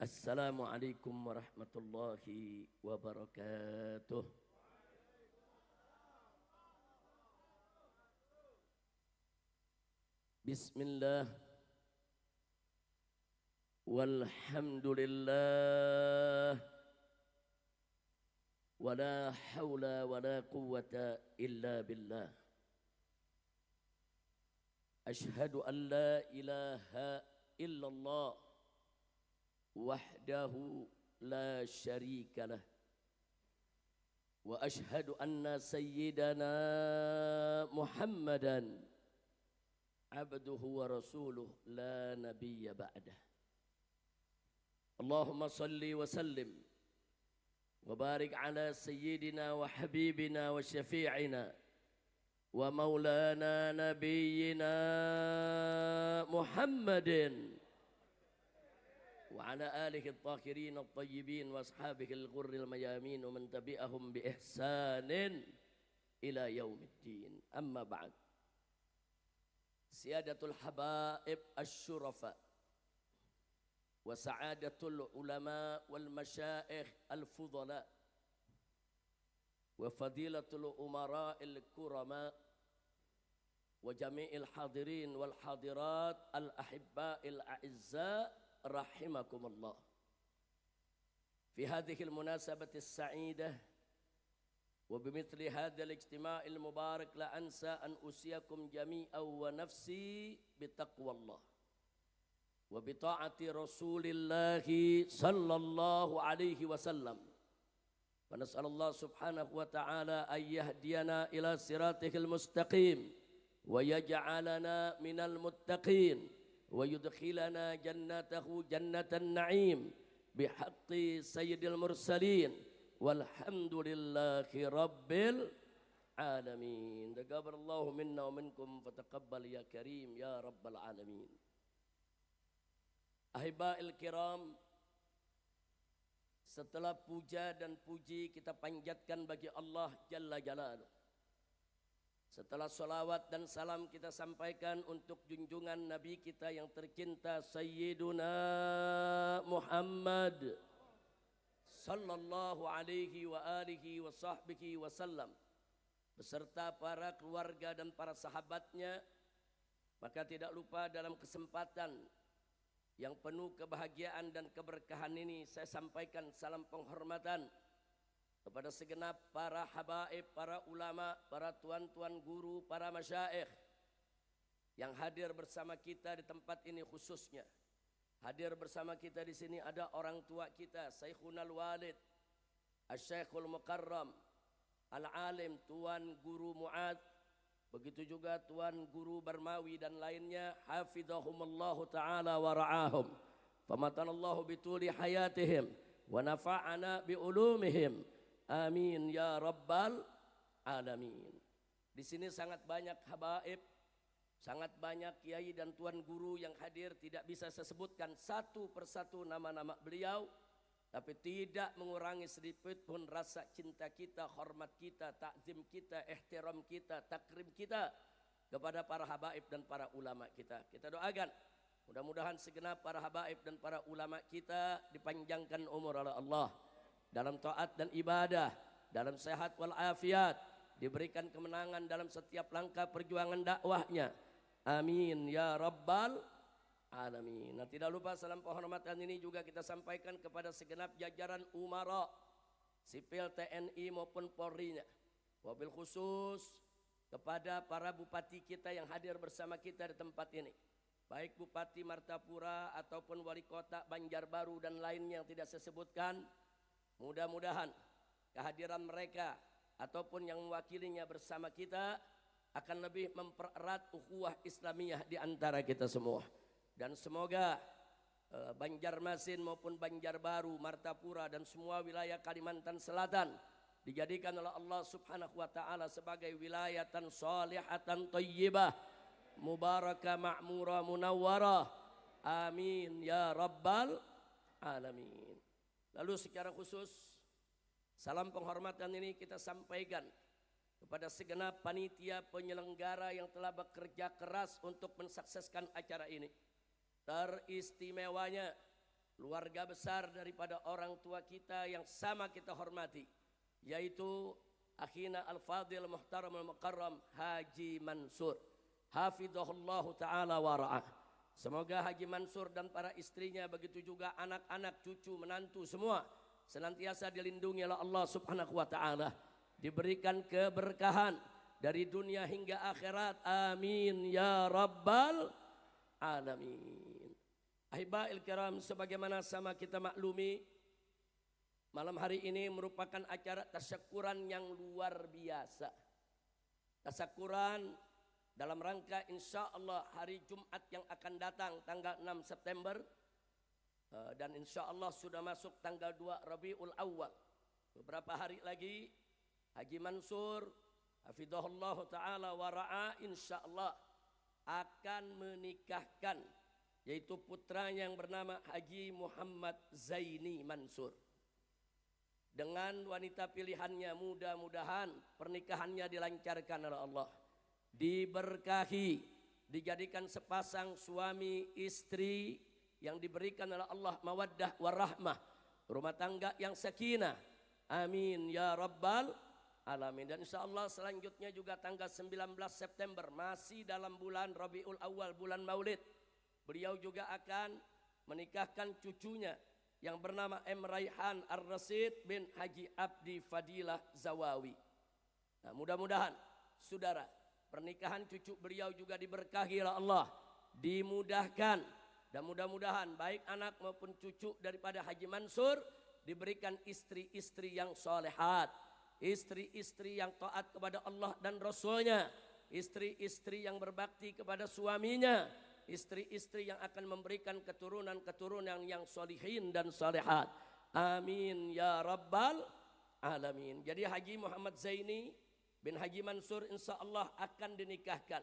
Assalamualaikum warahmatullahi wabarakatuh. Bismillah walhamdulillah wala hawla wala quwwata illa billah. Ashhadu an la ilaha illallah wahdahu la syarika lah wa ashhadu anna sayyidana Muhammadan abduhu wa rasuluh la nabiyya ba'dah. Allahumma salli wa sallim wa barik ala sayyidina wa habibina wa syafi'ina wa maulana nabiyyina Muhammadin وعلى آله الطاهرين الطيبين وأصحابه الغر الميامين ومن تبعهم بإحسان إلى يوم الدين. أما بعد، سيادة الحبائب الشرفاء وسعادة العلماء والمشايخ الفضلاء وفضيلة الأمراء الكرماء وجميع الحاضرين والحاضرات الأحباء الأعزاء رحمكم الله. في هذه المناسبة السعيدة وبمثل هذا الاجتماع المبارك لا أنسى أن أوصيكم جميعا ونفسي بتقوى الله وبطاعة رسول الله صلى الله عليه وسلم، ونسأل الله سبحانه وتعالى أن يهدينا إلى صراطه المستقيم ويجعلنا من المتقين ويدخلنا جنته جنة النعيم بحق سيد المرسلين والحمد لله رب العالمين. تقبل الله منا ومنكم فتقبل يا كريم يا رب العالمين. Ahiba'il kiram, setelah puja dan puji kita panjatkan bagi Allah Jalla Jalaluh, setelah salawat dan salam kita sampaikan untuk junjungan Nabi kita yang tercinta Sayyiduna Muhammad sallallahu alaihi wa alihi wa sahbihi wasallam beserta para keluarga dan para sahabatnya, maka tidak lupa dalam kesempatan yang penuh kebahagiaan dan keberkahan ini saya sampaikan salam penghormatan kepada segenap para habaib, para ulama, para tuan-tuan guru, para masyayikh yang hadir bersama kita di tempat ini. Khususnya hadir bersama kita di sini ada orang tua kita, Syekhunal Walid, Asy-Syekhul Mukarram, Al-Alim Tuan Guru Muad, begitu juga Tuan Guru Barmawi dan lainnya, hafidhahumullahu ta'ala wa ra'ahum, famatanallahu bituli hayatihim wa nafa'ana bi ulumihim. Amin ya rabbal alamin. Di sini sangat banyak habaib, sangat banyak kiai dan tuan guru yang hadir. Tidak bisa saya sebutkan satu persatu nama-nama beliau, tapi tidak mengurangi sedikit pun rasa cinta kita, hormat kita, takzim kita, ihtiram kita, takrim kita kepada para habaib dan para ulama kita. Kita doakan mudah-mudahan segenap para habaib dan para ulama kita dipanjangkan umur oleh Allah dalam taat dan ibadah, dalam sehat walafiat, diberikan kemenangan dalam setiap langkah perjuangan dakwahnya. Amin ya rabbal alamin. Nah, tidak lupa salam penghormatan ini juga kita sampaikan kepada segenap jajaran umara sipil TNI maupun Polri-nya, wabil khusus kepada para bupati kita yang hadir bersama kita di tempat ini, baik Bupati Martapura ataupun Wali Kota Banjarbaru dan lainnya yang tidak saya sebutkan. Mudah-mudahan kehadiran mereka ataupun yang mewakilinya bersama kita akan lebih mempererat ukhuwah Islamiyah di antara kita semua. Dan semoga Banjarmasin maupun Banjarbaru, Martapura dan semua wilayah Kalimantan Selatan dijadikan oleh Allah Subhanahu wa taala sebagai wilayatan shalihatan thayyibah mubarakah ma'murah munawwarah. Amin ya rabbal alamin. Lalu secara khusus salam penghormatan ini kita sampaikan kepada segenap panitia penyelenggara yang telah bekerja keras untuk mensukseskan acara ini. Teristimewanya keluarga besar daripada orang tua kita yang sama kita hormati, yaitu akhina al-fadil muhtaram al-mukarram Haji Mansur hafizahullahu ta'ala wa ra'ah. Semoga Haji Mansur dan para istrinya, begitu juga anak-anak, cucu, menantu semua senantiasa dilindungi oleh Allah subhanahu wa ta'ala, diberikan keberkahan dari dunia hingga akhirat, amin ya rabbal alamin. Ahibail kiram, sebagaimana sama kita maklumi, malam hari ini merupakan acara tasyakuran yang luar biasa. Tasyakuran dalam rangka insya Allah hari Jumat yang akan datang tanggal 6 September dan insya Allah sudah masuk tanggal 2 Rabiul Awal. Beberapa hari lagi Haji Mansur hafizahullah ta'ala wa ra'a insya Allah akan menikahkan, yaitu putranya yang bernama Haji Muhammad Zaini Mansur dengan wanita pilihannya. Mudah-mudahan pernikahannya dilancarkan oleh Allah, diberkahi, dijadikan sepasang suami istri yang diberikan oleh Allah mawaddah warahmah, rumah tangga yang sakinah, amin ya rabbal alamin. Dan insya Allah selanjutnya juga tanggal 19 September, masih dalam bulan Rabiul Awal, bulan Maulid, beliau juga akan menikahkan cucunya yang bernama M. Raihan Ar-Rasid bin Haji Abdi Fadilah Zawawi. Nah, mudah-mudahan saudara, pernikahan cucu beliau juga diberkahi oleh Allah, dimudahkan, dan mudah-mudahan baik anak maupun cucu daripada Haji Mansur diberikan istri-istri yang solehat, istri-istri yang taat kepada Allah dan Rasulnya, istri-istri yang berbakti kepada suaminya, istri-istri yang akan memberikan keturunan-keturunan yang solihin dan solehat, amin ya rabbal alamin. Jadi Haji Muhammad Zaini bin Haji Mansur insya Allah akan dinikahkan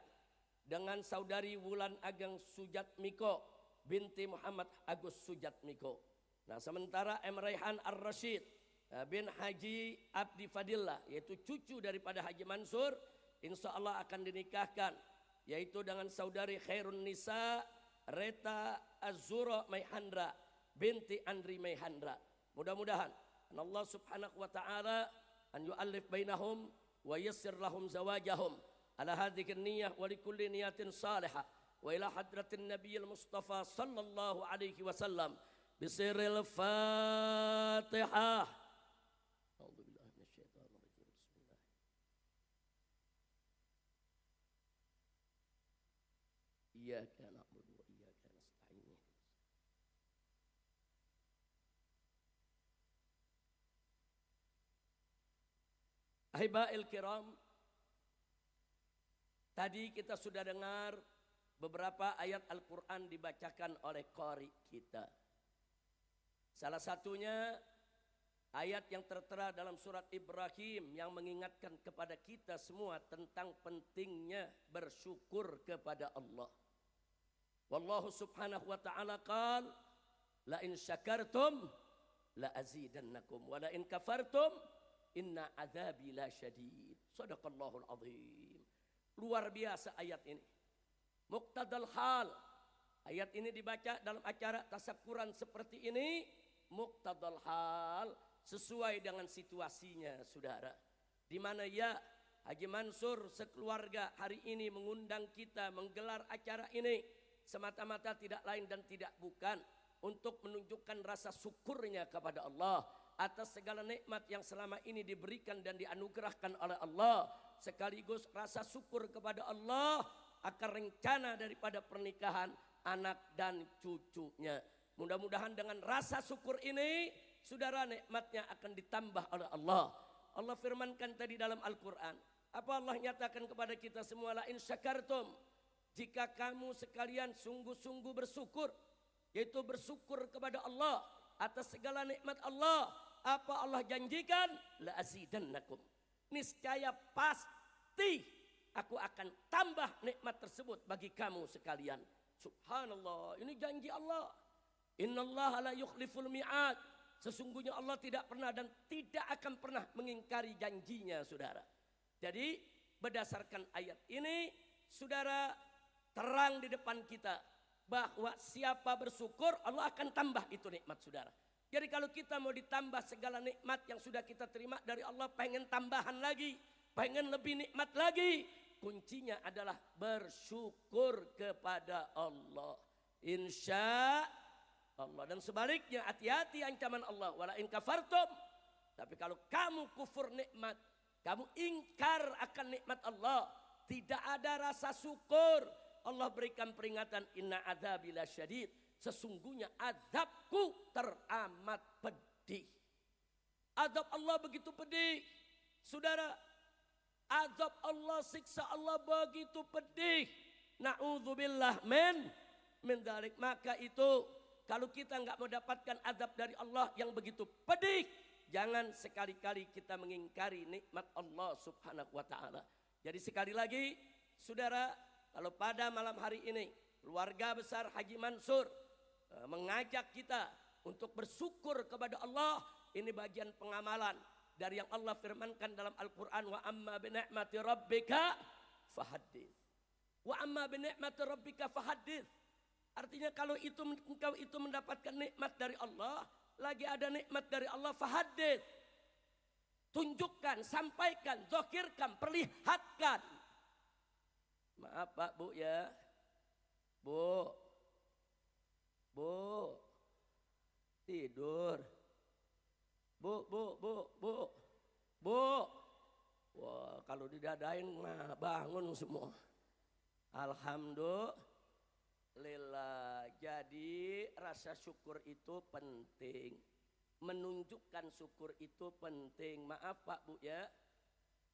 dengan saudari Wulan Ageng Sujatmiko binti Muhammad Agus Sujatmiko. Nah, sementara M. Raihan Ar-Rasyid bin Haji Abdi Fadillah, yaitu cucu daripada Haji Mansur, insya Allah akan dinikahkan yaitu dengan saudari Khairun Nisa Reta Azura Maihandra binti Andri Maihandra. Mudah-mudahan Allah subhanahu wa ta'ala an yu'allif bainahum wa yassir lahum zawajahum ala hadhihi niyyah wa likulli niyatin salihah wa ila hadratin nabiyil mustafa sallallahu alaihi wasallam bisirril fatihah. Iyyaka na'budu wa iyyaka nasta'in. Ahibail kiram, tadi kita sudah dengar beberapa ayat Al-Quran dibacakan oleh qari kita. Salah satunya ayat yang tertera dalam surat Ibrahim yang mengingatkan kepada kita semua tentang pentingnya bersyukur kepada Allah. Wallahu subhanahu wa ta'ala qal la in syakartum la azidannakum wa la in kafartum inna adzabi la syadid. Shadaqallahul azim. Luar biasa ayat ini. Muqtadal hal. Ayat ini dibaca dalam acara tasyakuran seperti ini. Muqtadal hal, sesuai dengan situasinya saudara. Di mana ya Haji Mansur sekeluarga hari ini mengundang kita menggelar acara ini semata-mata tidak lain dan tidak bukan untuk menunjukkan rasa syukurnya kepada Allah atas segala nikmat yang selama ini diberikan dan dianugerahkan oleh Allah, sekaligus rasa syukur kepada Allah akan rencana daripada pernikahan anak dan cucunya. Mudah-mudahan dengan rasa syukur ini saudara, nikmatnya akan ditambah oleh Allah. Allah firmankan tadi dalam Al-Quran, apa Allah nyatakan kepada kita semua, la in syakartum, jika kamu sekalian sungguh-sungguh bersyukur, yaitu bersyukur kepada Allah atas segala nikmat Allah, apa Allah janjikan? La azidannakum, niscaya pasti aku akan tambah nikmat tersebut bagi kamu sekalian. Subhanallah, ini janji Allah. Innallaha la yukhliful mi'ad, sesungguhnya Allah tidak pernah dan tidak akan pernah mengingkari janjinya saudara. Jadi berdasarkan ayat ini saudara, terang di depan kita bahwa siapa bersyukur Allah akan tambah itu nikmat saudara. Jadi kalau kita mau ditambah segala nikmat yang sudah kita terima dari Allah, pengen tambahan lagi, pengen lebih nikmat lagi, kuncinya adalah bersyukur kepada Allah. Insya Allah. Dan sebaliknya hati-hati ancaman Allah, wala in kafartum. Tapi kalau kamu kufur nikmat, kamu ingkar akan nikmat Allah, tidak ada rasa syukur, Allah berikan peringatan, inna adzabi lasyadid, sesungguhnya azabku teramat pedih. Azab Allah begitu pedih saudara, azab Allah, siksa Allah begitu pedih. Na'udzubillah min dzalik. Maka itu kalau kita enggak mendapatkan azab dari Allah yang begitu pedih, jangan sekali-kali kita mengingkari nikmat Allah subhanahu wa ta'ala. Jadi sekali lagi saudara, kalau pada malam hari ini keluarga besar Haji Mansur mengajak kita untuk bersyukur kepada Allah, ini bagian pengamalan dari yang Allah firmankan dalam Al-Quran, wa amma bi ni'mati rabbika fahaddits. Wa amma bi ni'mati rabbika fahaddits. Artinya kalau engkau itu mendapatkan nikmat dari Allah, lagi ada nikmat dari Allah, fahaddits, tunjukkan, sampaikan, zahirkan, perlihatkan. Maaf Pak Bu ya, Bu tidur, Bu. Wah, kalau didadain mah bangun semua. Alhamdulillah. Jadi rasa syukur itu penting, menunjukkan syukur itu penting. Maaf Pak Bu ya,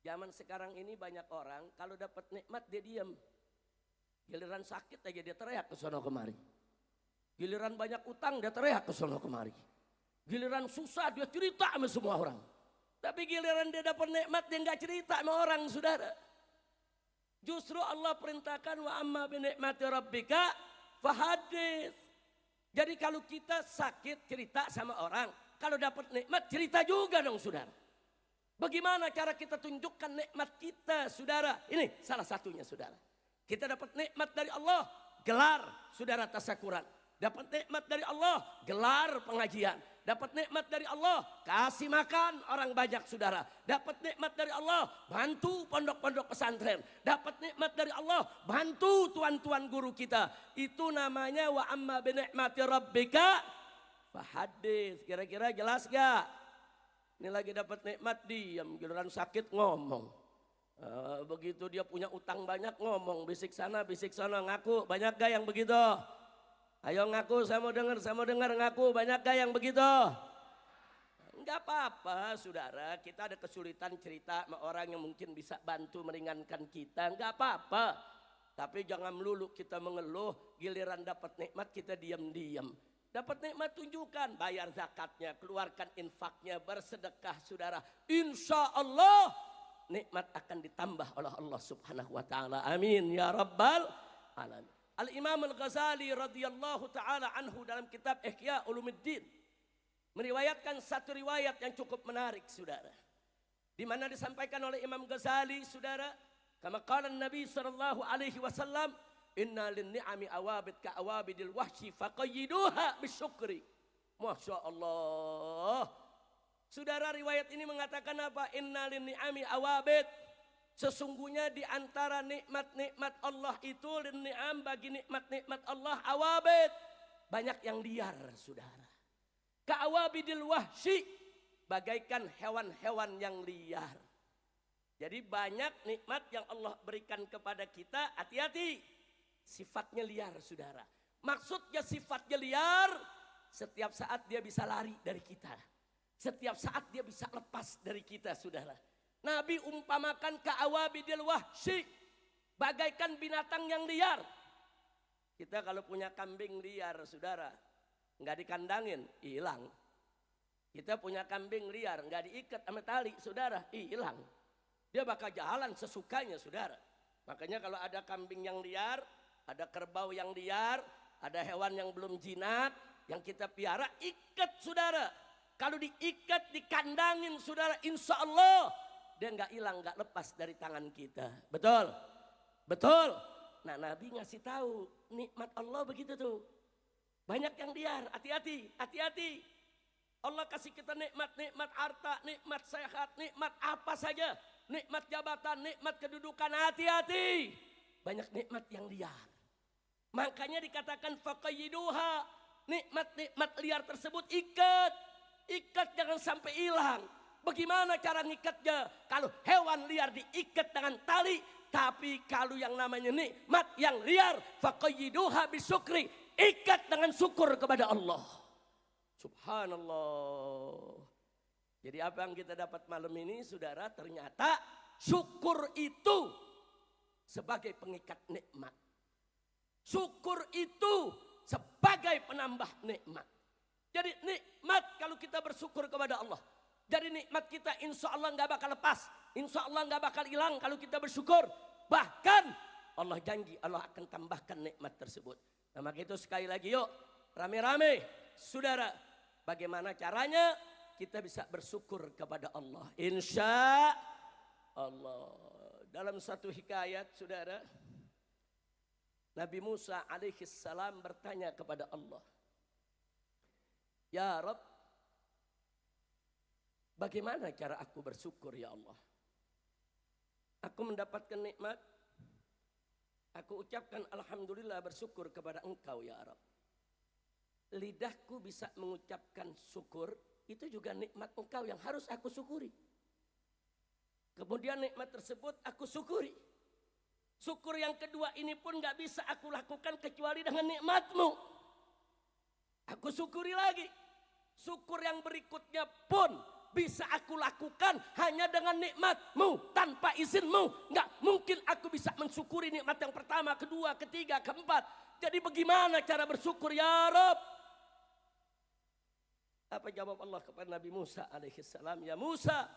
zaman sekarang ini banyak orang kalau dapat nikmat dia diam, giliran sakit aja dia teriak ke sono kemari, giliran banyak utang dia teriak ke sono kemari, giliran susah dia cerita sama semua orang. Tapi giliran dia dapat nikmat dia nggak cerita sama orang saudara. Justru Allah perintahkan wa amma bi ni'mati rabbika fahaddits. Jadi kalau kita sakit cerita sama orang, kalau dapat nikmat cerita juga dong saudara. Bagaimana cara kita tunjukkan nikmat kita saudara? Ini salah satunya saudara. Kita dapat nikmat dari Allah, gelar saudara tasyakuran. Dapat nikmat dari Allah, gelar pengajian. Dapat nikmat dari Allah, kasih makan orang banyak saudara. Dapat nikmat dari Allah, bantu pondok-pondok pesantren. Dapat nikmat dari Allah, bantu tuan-tuan guru kita. Itu namanya wa amma bi ni'mati rabbika fahaddits. Kira-kira jelas gak? Ini lagi dapat nikmat diam, giliran sakit ngomong. Begitu dia punya utang banyak ngomong, bisik sana ngaku. Banyak gak yang begitu? Ayo ngaku, saya mau dengar ngaku. Banyak gak yang begitu? Enggak apa-apa saudara, kita ada kesulitan cerita sama orang yang mungkin bisa bantu meringankan kita, enggak apa-apa. Tapi jangan melulu kita mengeluh, giliran dapat nikmat kita diam-diam. Dapat nikmat tunjukkan, bayar zakatnya, keluarkan infaknya, bersedekah saudara. Insya Allah nikmat akan ditambah oleh Allah subhanahu wa ta'ala. Amin ya rabbal alamin. Al-Imam Al-Ghazali radhiyallahu ta'ala anhu dalam kitab Ihya Ulumuddin meriwayatkan satu riwayat yang cukup menarik saudara, di mana disampaikan oleh Imam Ghazali saudara, kama qala Nabi sallallahu alaihi wasallam, inna lin-ni'ami awabid ka awabidil wahsyi faqayyiduha bisyukri. Masya Allah saudara, riwayat ini mengatakan apa? Inna lin-ni'ami awabid, sesungguhnya di antara nikmat-nikmat Allah itu, lin-ni'am, bagi nikmat-nikmat Allah, awabid, banyak yang liar saudara. Ka'awabidil wahsyi, bagaikan hewan-hewan yang liar. Jadi banyak nikmat yang Allah berikan kepada kita, hati-hati, sifatnya liar saudara. Maksudnya sifatnya liar, setiap saat dia bisa lari dari kita, setiap saat dia bisa lepas dari kita saudara. Nabi umpamakan ka'awabidil wahsyi, bagaikan binatang yang liar. Kita kalau punya kambing liar saudara, nggak dikandangin, hilang. Kita punya kambing liar, nggak diikat sama tali saudara, hilang. Dia bakal jalan sesukanya saudara. Makanya kalau ada kambing yang liar, ada kerbau yang liar, ada hewan yang belum jinak, yang kita piara, ikat saudara. Kalau diikat, dikandangin saudara, insya Allah dia nggak hilang, nggak lepas dari tangan kita. Betul, betul. Nah, Nabi ngasih tahu nikmat Allah begitu tuh. Banyak yang liar, hati-hati, hati-hati. Allah kasih kita nikmat harta, nikmat sehat, nikmat apa saja. Nikmat jabatan, nikmat kedudukan, hati-hati. Banyak nikmat yang liar. Makanya dikatakan faqayyiduha. Nikmat-nikmat liar tersebut ikat. Ikat jangan sampai hilang. Bagaimana cara ngikatnya? Kalau hewan liar diikat dengan tali. Tapi kalau yang namanya nikmat yang liar. Faqayyiduha bisyukri. Ikat dengan syukur kepada Allah. Subhanallah. Jadi apa yang kita dapat malam ini saudara, ternyata syukur itu sebagai pengikat nikmat. Syukur itu sebagai penambah nikmat. Jadi nikmat kalau kita bersyukur kepada Allah. Jadi nikmat kita insya Allah gak bakal lepas. Insya Allah gak bakal hilang kalau kita bersyukur. Bahkan Allah janji Allah akan tambahkan nikmat tersebut. Nah maka itu sekali lagi yuk rame-rame saudara. Bagaimana caranya kita bisa bersyukur kepada Allah. Insya Allah. Dalam satu hikayat saudara. Nabi Musa alaihi salam bertanya kepada Allah. Ya Rabb, bagaimana cara aku bersyukur ya Allah? Aku mendapatkan nikmat. Aku ucapkan alhamdulillah bersyukur kepada engkau ya Rabb. Lidahku bisa mengucapkan syukur. Itu juga nikmat engkau yang harus aku syukuri. Kemudian nikmat tersebut aku syukuri. Syukur yang kedua ini pun gak bisa aku lakukan kecuali dengan nikmatmu. Aku syukuri lagi. Syukur yang berikutnya pun bisa aku lakukan hanya dengan nikmatmu. Tanpa izinmu. Gak mungkin aku bisa mensyukuri nikmat yang pertama, kedua, ketiga, keempat. Jadi bagaimana cara bersyukur ya Rabb? Apa jawab Allah kepada Nabi Musa alaihissalam? Ya Musa,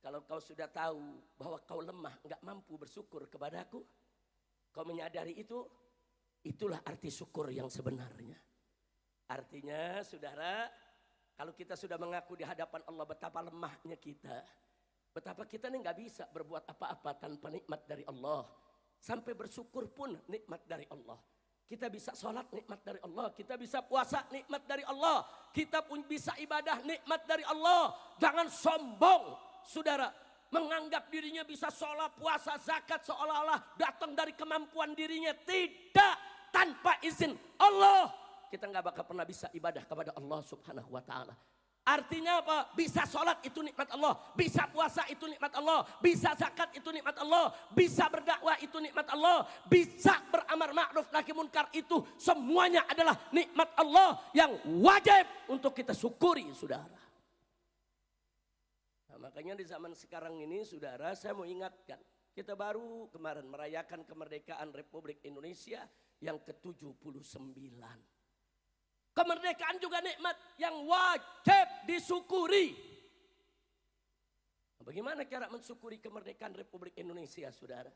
kalau kau sudah tahu bahwa kau lemah, enggak mampu bersyukur kepadaku, kau menyadari itu, itulah arti syukur yang sebenarnya. Artinya saudara, kalau kita sudah mengaku di hadapan Allah betapa lemahnya kita, betapa kita ini enggak bisa berbuat apa-apa tanpa nikmat dari Allah. Sampai bersyukur pun nikmat dari Allah. Kita bisa sholat nikmat dari Allah. Kita bisa puasa nikmat dari Allah. Kita pun bisa ibadah nikmat dari Allah. Jangan sombong saudara. Menganggap dirinya bisa sholat, puasa, zakat seolah-olah datang dari kemampuan dirinya. Tidak. Tanpa izin Allah. Kita gak bakal pernah bisa ibadah kepada Allah subhanahu wa ta'ala. Artinya apa? Bisa sholat itu nikmat Allah. Bisa puasa itu nikmat Allah. Bisa zakat itu nikmat Allah. Bisa berdakwah itu nikmat Allah. Bisa beramar ma'ruf nahi munkar itu semuanya adalah nikmat Allah yang wajib untuk kita syukuri saudara. Nah, makanya di zaman sekarang ini saudara, saya mau ingatkan. Kita baru kemarin merayakan kemerdekaan Republik Indonesia yang ke-79. Kemerdekaan juga nikmat yang wajib disyukuri. Bagaimana cara mensyukuri kemerdekaan Republik Indonesia, saudara?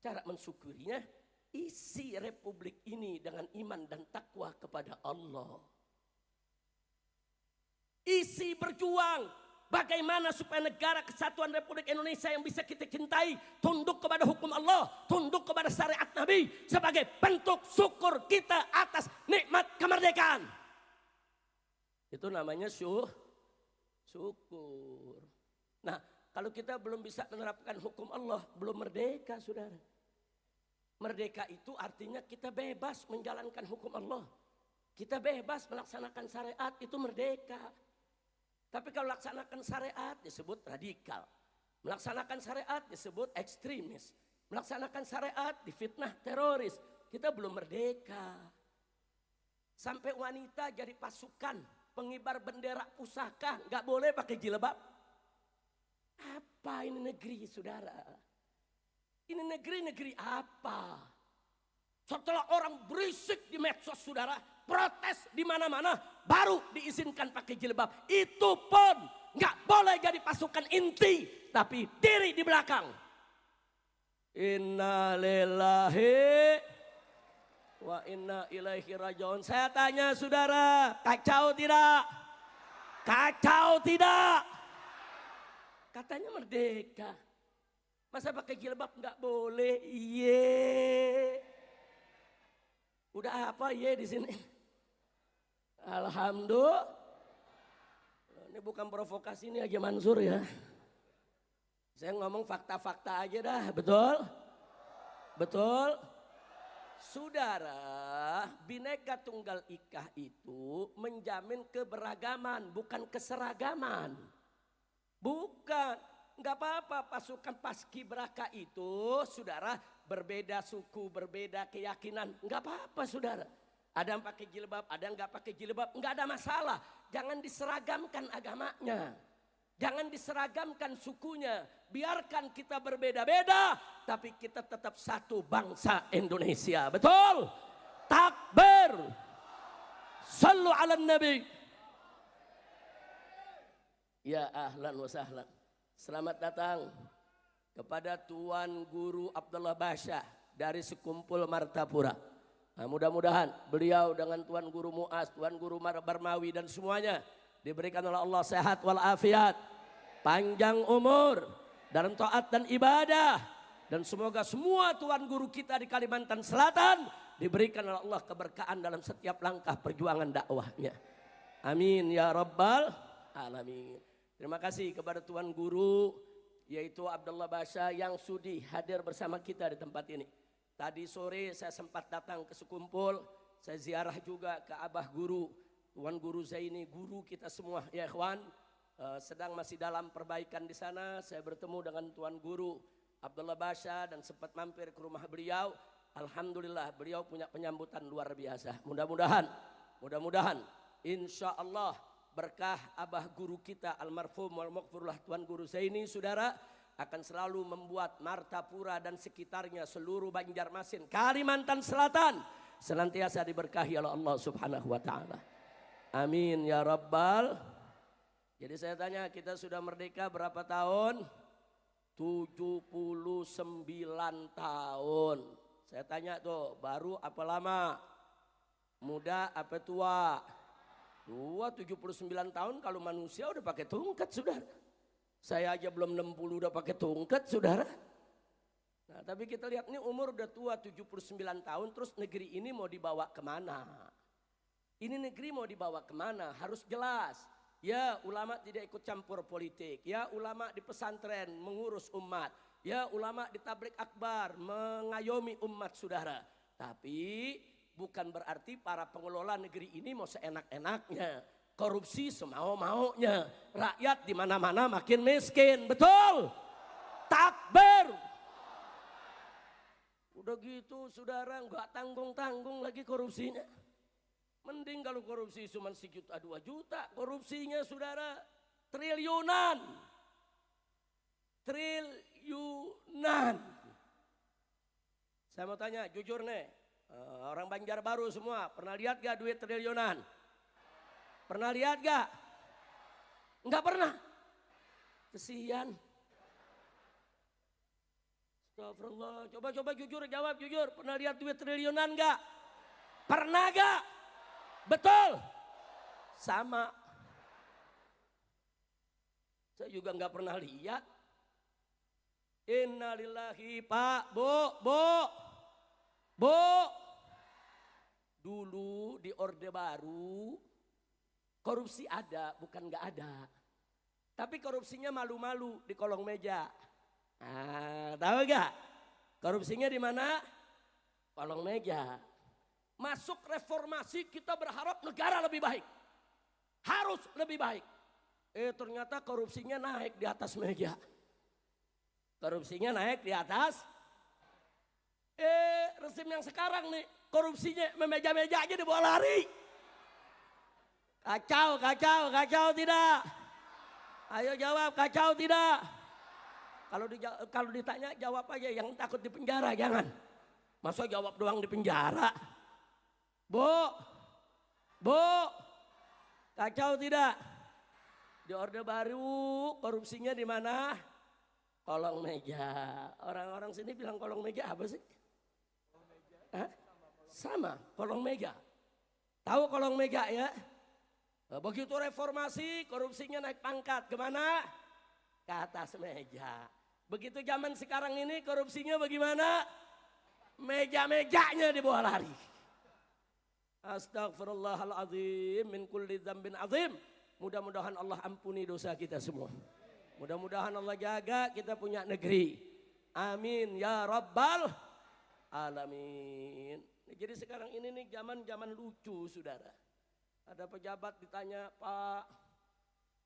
Cara mensyukurinya, isi Republik ini dengan iman dan takwa kepada Allah. Isi berjuang, bagaimana supaya negara kesatuan Republik Indonesia yang bisa kita cintai, tunduk kepada hukum Allah, tunduk kepada syariat Nabi, sebagai bentuk syukur kita atas nikmat kemerdekaan. Itu namanya syukur. Nah, kalau kita belum bisa menerapkan hukum Allah, belum merdeka, saudara. Merdeka itu artinya kita bebas menjalankan hukum Allah. Kita bebas melaksanakan syariat, itu merdeka. Tapi kalau melaksanakan syariat disebut radikal. Melaksanakan syariat disebut ekstremis. Melaksanakan syariat difitnah teroris. Kita belum merdeka. Sampai wanita jadi pasukan pengibar bendera pusaka, nggak boleh pakai jilbab. Apa ini negeri, saudara? Ini negeri apa? Setelah orang berisik di medsos, saudara, protes di mana-mana, baru diizinkan pakai jilbab. Itu pun nggak boleh jadi pasukan inti, tapi diri di belakang. Innalillahi wa inna ilaihi rajiun. Saya tanya saudara, kacau tidak? Kacau tidak? Katanya merdeka. Masa pakai jilbab nggak boleh? Iye. Udah apa ye di sini? Alhamdulillah. Ini bukan provokasi, ini Haji Mansur ya. Saya ngomong fakta-fakta aja dah, betul? Betul? Saudara, Bhinneka Tunggal Ika itu menjamin keberagaman, bukan keseragaman. Bukan, nggak apa-apa pasukan Paskibraka itu, saudara, berbeda suku, berbeda keyakinan, nggak apa-apa saudara. Ada yang pakai jilbab, ada yang nggak pakai jilbab, nggak ada masalah. Jangan diseragamkan agamanya, jangan diseragamkan sukunya. Biarkan kita berbeda-beda, tapi kita tetap satu bangsa Indonesia. Betul? Takbir. Sallu ala nabi. Ya ahlan wa sahlan. Selamat datang kepada Tuan Guru Abdullah Basyah dari sekumpul Martapura. Nah, mudah-mudahan beliau dengan Tuan Guru Muaz, Tuan Guru Barmawi dan semuanya diberikan oleh Allah sehat walafiat, panjang umur dalam taat dan ibadah, dan semoga semua Tuan Guru kita di Kalimantan Selatan diberikan oleh Allah keberkahan dalam setiap langkah perjuangan dakwahnya. Amin ya rabbal alamin. Terima kasih kepada Tuan Guru yaitu Abdullah Basyah yang sudi hadir bersama kita di tempat ini. Tadi sore saya sempat datang ke sekumpul, saya ziarah juga ke Abah Guru, Tuan Guru Zaini, guru kita semua ya ikhwan, sedang masih dalam perbaikan di sana. Saya bertemu dengan Tuan Guru Abdullah Basyah dan sempat mampir ke rumah beliau. Alhamdulillah beliau punya penyambutan luar biasa. Mudah-mudahan insya Allah berkah Abah Guru kita almarhum wal maghfurullah Tuan Guru Zaini saudara akan selalu membuat Martapura dan sekitarnya, seluruh Banjarmasin, Kalimantan Selatan senantiasa diberkahi oleh Allah Subhanahu wa taala. Amin ya rabbal. Jadi saya tanya, kita sudah merdeka berapa tahun? 79 tahun. Saya tanya tuh, baru apa lama? Muda apa tua? Tua 79 tahun, kalau manusia udah pakai tongkat saudara. Saya aja belum 60 udah pakai tongkat saudara. Nah tapi kita lihat nih umur udah tua 79 tahun, terus negeri ini mau dibawa kemana? Ini negeri mau dibawa kemana? Harus jelas. Ya ulama tidak ikut campur politik. Ya ulama di pesantren mengurus umat. Ya ulama di tablik akbar mengayomi umat saudara. Tapi bukan berarti para pengelola negeri ini mau seenak-enaknya. Korupsi semau-maunya. Rakyat di mana-mana makin miskin. Betul? Takbir. Udah gitu saudara nggak tanggung-tanggung lagi korupsinya. Mending kalau korupsi cuma 1 juta 2 juta. Korupsinya saudara triliunan. Triliunan. Saya mau tanya jujur nih. Orang Banjarbaru semua pernah lihat gak duit triliunan? Pernah lihat gak? Enggak pernah. Kesian. Astagfirullah. Coba jujur, jawab jujur. Pernah lihat duit triliunan gak? Pernah gak? Betul? Sama. Saya juga enggak pernah lihat. Innalillahi Pak, Bu. Dulu di Orde Baru korupsi ada, bukan nggak ada. Tapi korupsinya malu-malu di kolong meja. Nah, tahu nggak? Korupsinya di mana? Kolong meja. Masuk reformasi kita berharap negara lebih baik. Harus lebih baik. Ternyata korupsinya naik di atas meja. Korupsinya naik di atas. Rezim yang sekarang nih korupsinya memeja-meja aja dibawa lari. Kacau tidak? Ayo jawab, kacau tidak? Kalau ditanya jawab aja, yang takut di penjara jangan. Masa jawab doang di penjara? Bu, kacau tidak? Di Orde Baru korupsinya di mana? Kolong meja. Orang-orang sini bilang kolong meja apa sih? Hah? Sama, kolong meja. Tahu kolong meja ya? Begitu reformasi korupsinya naik pangkat kemana? Ke atas meja. Begitu zaman sekarang ini korupsinya bagaimana? Meja-mejanya dibawa lari. Astagfirullahaladzim min kulli dzambin azim. Mudah-mudahan Allah ampuni dosa kita semua. Mudah-mudahan Allah jaga kita punya negeri. Amin ya rabbal alamin. Jadi sekarang ini nih zaman lucu saudara. Ada pejabat ditanya, Pak,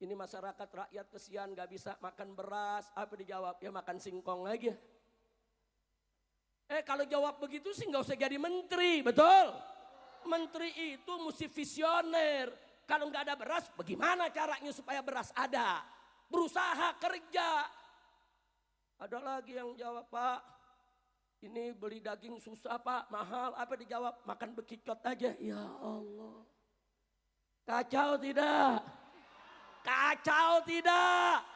ini masyarakat rakyat kesian gak bisa makan beras. Apa dijawab? Ya makan singkong aja. Kalau jawab begitu sih gak usah jadi menteri, betul? Menteri itu mesti visioner. Kalau gak ada beras, bagaimana caranya supaya beras ada? Berusaha kerja. Ada lagi yang jawab, Pak, ini beli daging susah Pak, mahal. Apa dijawab? Makan bekicot aja. Ya Allah. Kacau tidak? Kacau tidak?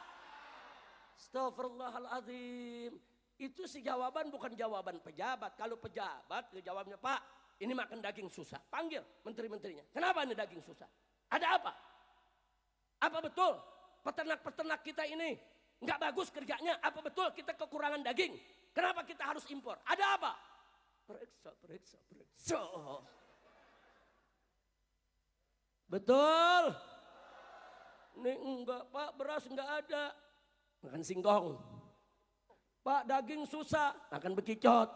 Astagfirullahaladzim. Itu sih jawaban bukan jawaban pejabat. Kalau pejabat jawabnya, Pak, ini makan daging susah. Panggil menteri-menterinya. Kenapa ini daging susah? Ada apa? Apa betul peternak-peternak kita ini nggak bagus kerjanya? Apa betul kita kekurangan daging? Kenapa kita harus impor? Ada apa? Periksa. Betul? Ini enggak Pak, beras enggak ada. Makan singkong. Pak, daging susah, makan bekicot.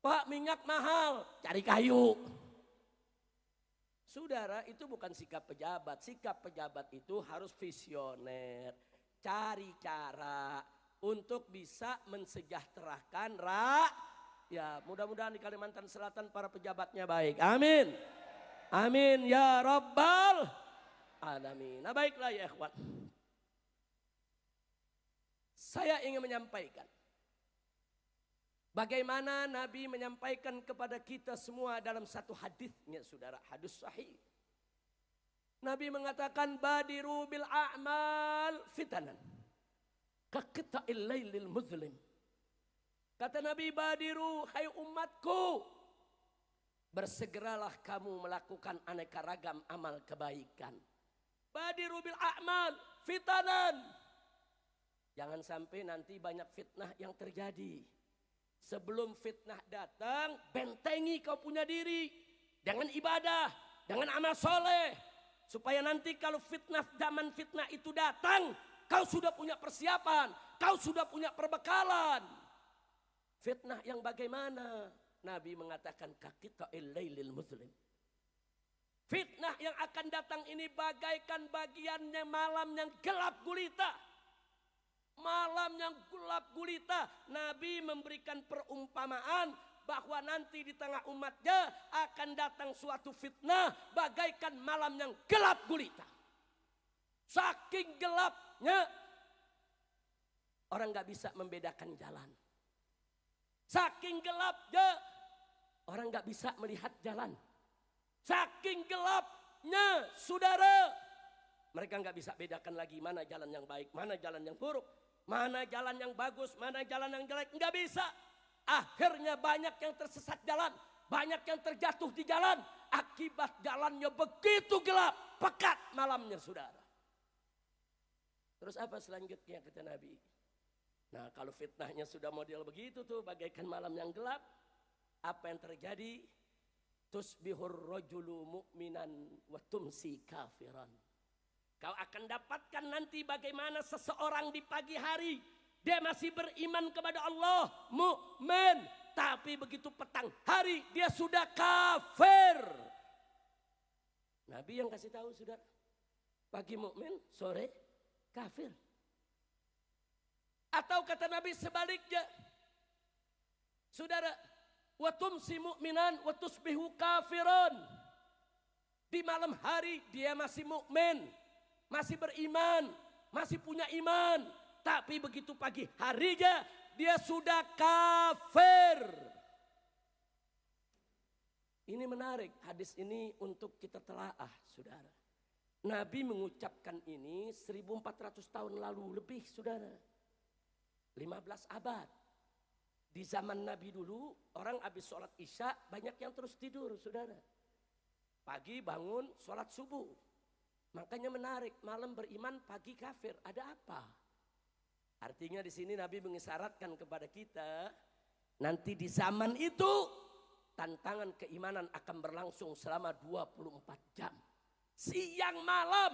Pak, minyak mahal, cari kayu. Saudara, itu bukan sikap pejabat. Sikap pejabat itu harus visioner. Cari cara untuk bisa mensejahterakan ya, mudah-mudahan di Kalimantan Selatan para pejabatnya baik. Amin. Amin ya rabbal alamin. Nah, baiklah ya ikhwan. Saya ingin menyampaikan bagaimana Nabi menyampaikan kepada kita semua dalam satu hadisnya, saudara, hadis sahih. Nabi mengatakan badiru bil a'mal fitanan kaqita'il lailil muzlim. Kata Nabi, badiru, hai umatku, bersegeralah kamu melakukan aneka ragam amal kebaikan. Badiru bil a'mal fitanan. Jangan sampai nanti banyak fitnah yang terjadi. Sebelum fitnah datang, bentengi kau punya diri dengan ibadah, dengan amal soleh, supaya nanti kalau zaman fitnah itu datang, kau sudah punya persiapan, kau sudah punya perbekalan. Fitnah yang bagaimana? Nabi mengatakan kaqita'il lailil muzlim. Fitnah yang akan datang ini bagaikan bagiannya malam yang gelap gulita. Malam yang gelap gulita. Nabi memberikan perumpamaan bahwa nanti di tengah umatnya akan datang suatu fitnah bagaikan malam yang gelap gulita. Saking gelapnya orang gak bisa membedakan jalan. Saking gelapnya orang gak bisa melihat jalan. Saking gelapnya saudara, mereka gak bisa bedakan lagi mana jalan yang baik, mana jalan yang buruk, mana jalan yang bagus, mana jalan yang jelek. Gak bisa. Akhirnya banyak yang tersesat jalan, banyak yang terjatuh di jalan. Akibat jalannya begitu gelap, pekat malamnya saudara. Terus apa selanjutnya kata Nabi? Nah, kalau fitnahnya sudah model begitu tuh, bagaikan malam yang gelap, apa yang terjadi? Tusbihur rajulu mu'minan wa tumsi kafiran. Kau akan dapatkan nanti bagaimana seseorang di pagi hari dia masih beriman kepada Allah, mukmin, tapi begitu petang hari dia sudah kafir. Nabi yang kasih tahu saudara, pagi mukmin, sore kafir. Atau kata Nabi sebaliknya, saudara, wa tumsi mu'minan wa tusbihu kafiran. Di malam hari dia masih mukmin, masih beriman, masih punya iman, tapi begitu pagi harinya dia sudah kafir. Ini menarik, hadis ini untuk kita telaah, saudara. Nabi mengucapkan ini 1400 tahun lalu lebih, saudara. 15 abad. Di zaman Nabi dulu, orang habis sholat isya banyak yang terus tidur, saudara. Pagi bangun sholat subuh. Makanya menarik, malam beriman, pagi kafir. Ada apa? Artinya di sini Nabi mengisyaratkan kepada kita, nanti di zaman itu tantangan keimanan akan berlangsung selama 24 jam. Siang malam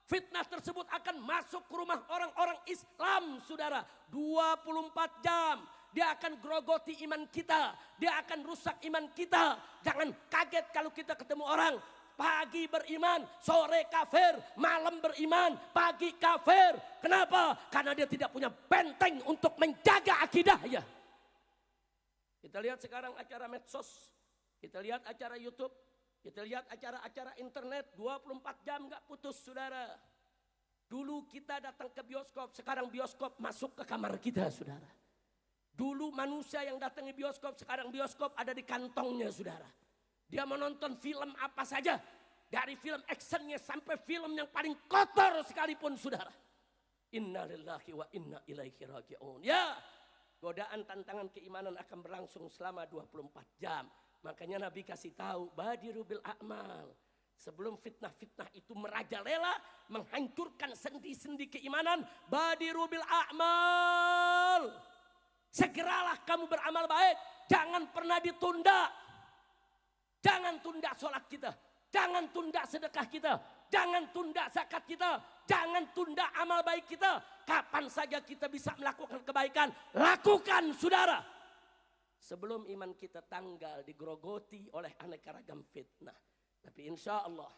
fitnah tersebut akan masuk ke rumah orang-orang Islam, saudara. 24 jam. Dia akan grogoti iman kita. Dia akan rusak iman kita. Jangan kaget kalau kita ketemu orang. Pagi beriman, sore kafir, malam beriman, pagi kafir. Kenapa? Karena dia tidak punya benteng untuk menjaga akidahnya. Kita lihat sekarang acara medsos. Kita lihat acara YouTube. Kita lihat acara-acara internet 24 jam gak putus, saudara. Dulu kita datang ke bioskop, sekarang bioskop masuk ke kamar kita, saudara. Dulu manusia yang datang ke bioskop, sekarang bioskop ada di kantongnya, saudara. Dia menonton film apa saja. Dari film actionnya sampai film yang paling kotor sekalipun, saudara. Inna lillahi wa inna ilaihi raji'un. Ya, godaan tantangan keimanan akan berlangsung selama 24 jam. Makanya Nabi kasih tahu, badiru bil a'mal. Sebelum fitnah-fitnah itu merajalela, menghancurkan sendi-sendi keimanan, badiru bil a'mal. Segeralah kamu beramal baik, jangan pernah ditunda. Jangan tunda sholat kita, jangan tunda sedekah kita, jangan tunda zakat kita, jangan tunda amal baik kita. Kapan saja kita bisa melakukan kebaikan, lakukan, saudara. Sebelum iman kita tanggal digrogoti oleh aneka ragam fitnah. Tapi insya Allah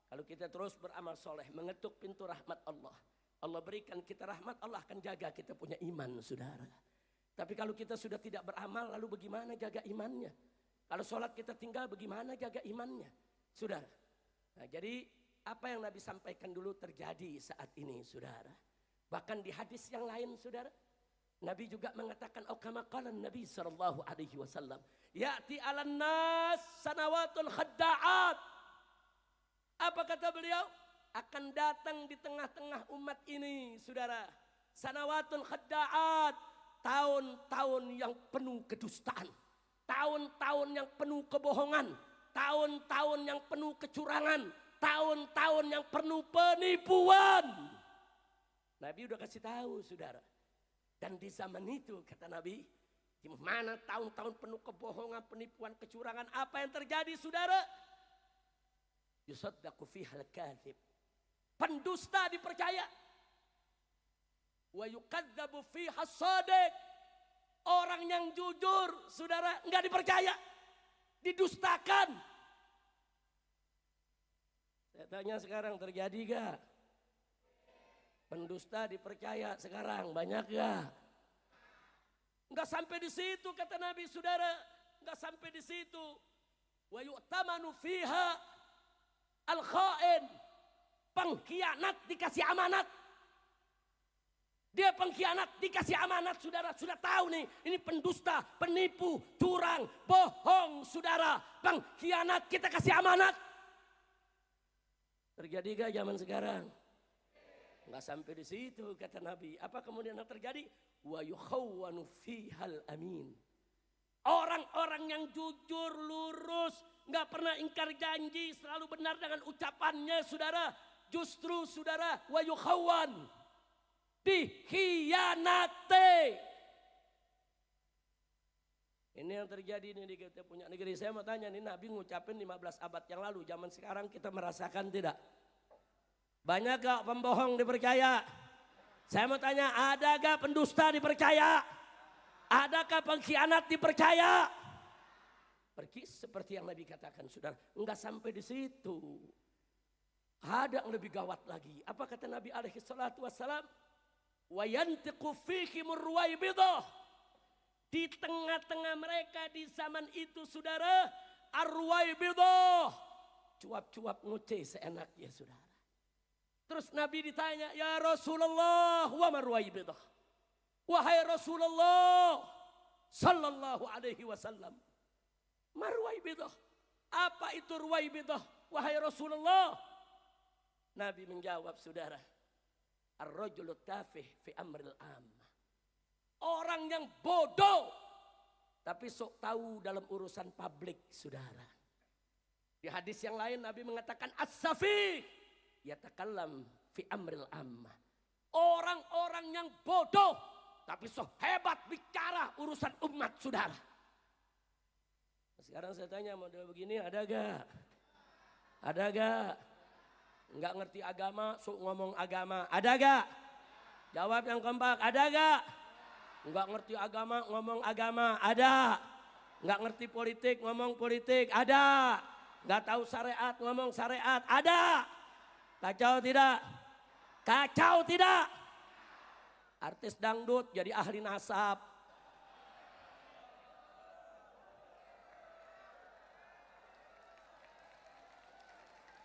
kalau kita terus beramal soleh, mengetuk pintu rahmat Allah, Allah berikan kita rahmat, Allah akan jaga kita punya iman, saudara. Tapi kalau kita sudah tidak beramal, lalu bagaimana jaga imannya? Kalau sholat kita tinggal, bagaimana jaga imannya, saudara? Nah, jadi apa yang Nabi sampaikan dulu terjadi saat ini, saudara. Bahkan di hadis yang lain, saudara, Nabi juga mengatakan, kama qala Nabi sallallahu alaihi wasallam, ya'ti 'alan nas sanawatul khadda'at. Apa kata beliau? Akan datang di tengah-tengah umat ini, saudara, sanawatul khadda'at, tahun-tahun yang penuh kedustaan, tahun-tahun yang penuh kebohongan, tahun-tahun yang penuh kecurangan, tahun-tahun yang penuh penipuan. Nabi udah kasih tahu, saudara. Dan di zaman itu, kata Nabi, di mana tahun-tahun penuh kebohongan, penipuan, kecurangan, apa yang terjadi, saudara? Yusaddaqu fihal kadhib. Pendusta dipercaya. Wa yukadzabu fihas shadiq. Orang yang jujur, saudara, enggak dipercaya, didustakan. Saya tanya sekarang, terjadi gak? Pendusta dipercaya sekarang banyak gak? Enggak sampai di situ, kata Nabi, saudara. Enggak sampai di situ. Wa yu'tamanu fiha al-kha'in. Pengkhianat dikasih amanat. Dia pengkhianat dikasih amanat, saudara. Sudah tahu nih, ini pendusta, penipu, curang, bohong, saudara. Pengkhianat, kita kasih amanat. Terjadi gak zaman sekarang? Enggak sampai di situ, kata Nabi. Apa kemudian yang terjadi? Wa yukhawwanu fihal amin. Orang-orang yang jujur, lurus, enggak pernah ingkar janji, selalu benar dengan ucapannya, saudara. Justru, saudara, wa yukhawwan, dikhianati. Ini yang terjadi nih di kita punya negeri. Saya mau tanya nih, Nabi ngucapin 15 abad yang lalu, zaman sekarang kita merasakan tidak? Banyak gak pembohong dipercaya? Saya mau tanya, ada gak pendusta dipercaya? Adakah pengkhianat dipercaya? Pergi seperti yang Nabi katakan, saudara. Enggak sampai di situ. Ada yang lebih gawat lagi. Apa kata Nabi alaihi salatu wassalam? Wa yantiqu fihimur ruwaibidah. Di tengah-tengah mereka di zaman itu, saudara, ar-ruwaibidah. Cuap-cuap ngoceh seenaknya, saudara. Terus Nabi ditanya, ya Rasulullah, wa marwaibidah. Wahai Rasulullah sallallahu alaihi wasallam, marwaibidah, apa itu ruwaibidah, wahai Rasulullah? Nabi menjawab, saudara, ar-rajulu tafih fi amril ammah. Orang yang bodoh tapi sok tahu dalam urusan publik, saudara. Di hadis yang lain Nabi mengatakan as-safih yatakallam fi amril ammah. orang-orang yang bodoh tapi hebat bicara urusan umat saudara. Sekarang saya tanya model begini ada gak? Ada gak? Enggak ngerti agama, ngomong agama, ada gak? Jawab yang kompak, ada gak? Enggak ngerti agama, ngomong agama, ada. Enggak ngerti politik, ngomong politik, ada. Enggak tahu syariat, ngomong syariat, ada. Kacau tidak? Kacau tidak? Artis dangdut jadi ahli nasab.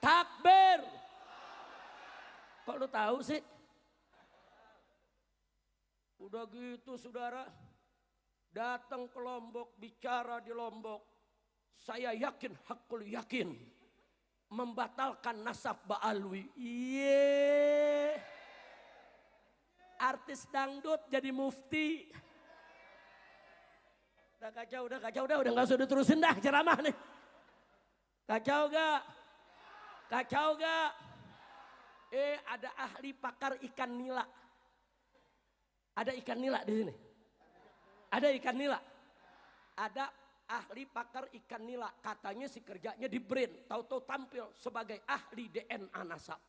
Takbir. Kok lu tahu sih? Udah gitu saudara, datang ke Lombok, bicara di Lombok. Saya yakin, hakul yakin, membatalkan nasab Ba'alwi. Iye. Artis dangdut jadi mufti. Udah kacau, udah gak usah diterusin dah ceramah nih. Kacau gak? Kacau gak? Ada ahli pakar ikan nila. Ada ikan nila di sini. Ada ikan nila. Ada ahli pakar ikan nila. Katanya si kerjanya di BRIN. Tahu-tahu tampil sebagai ahli DNA nasab.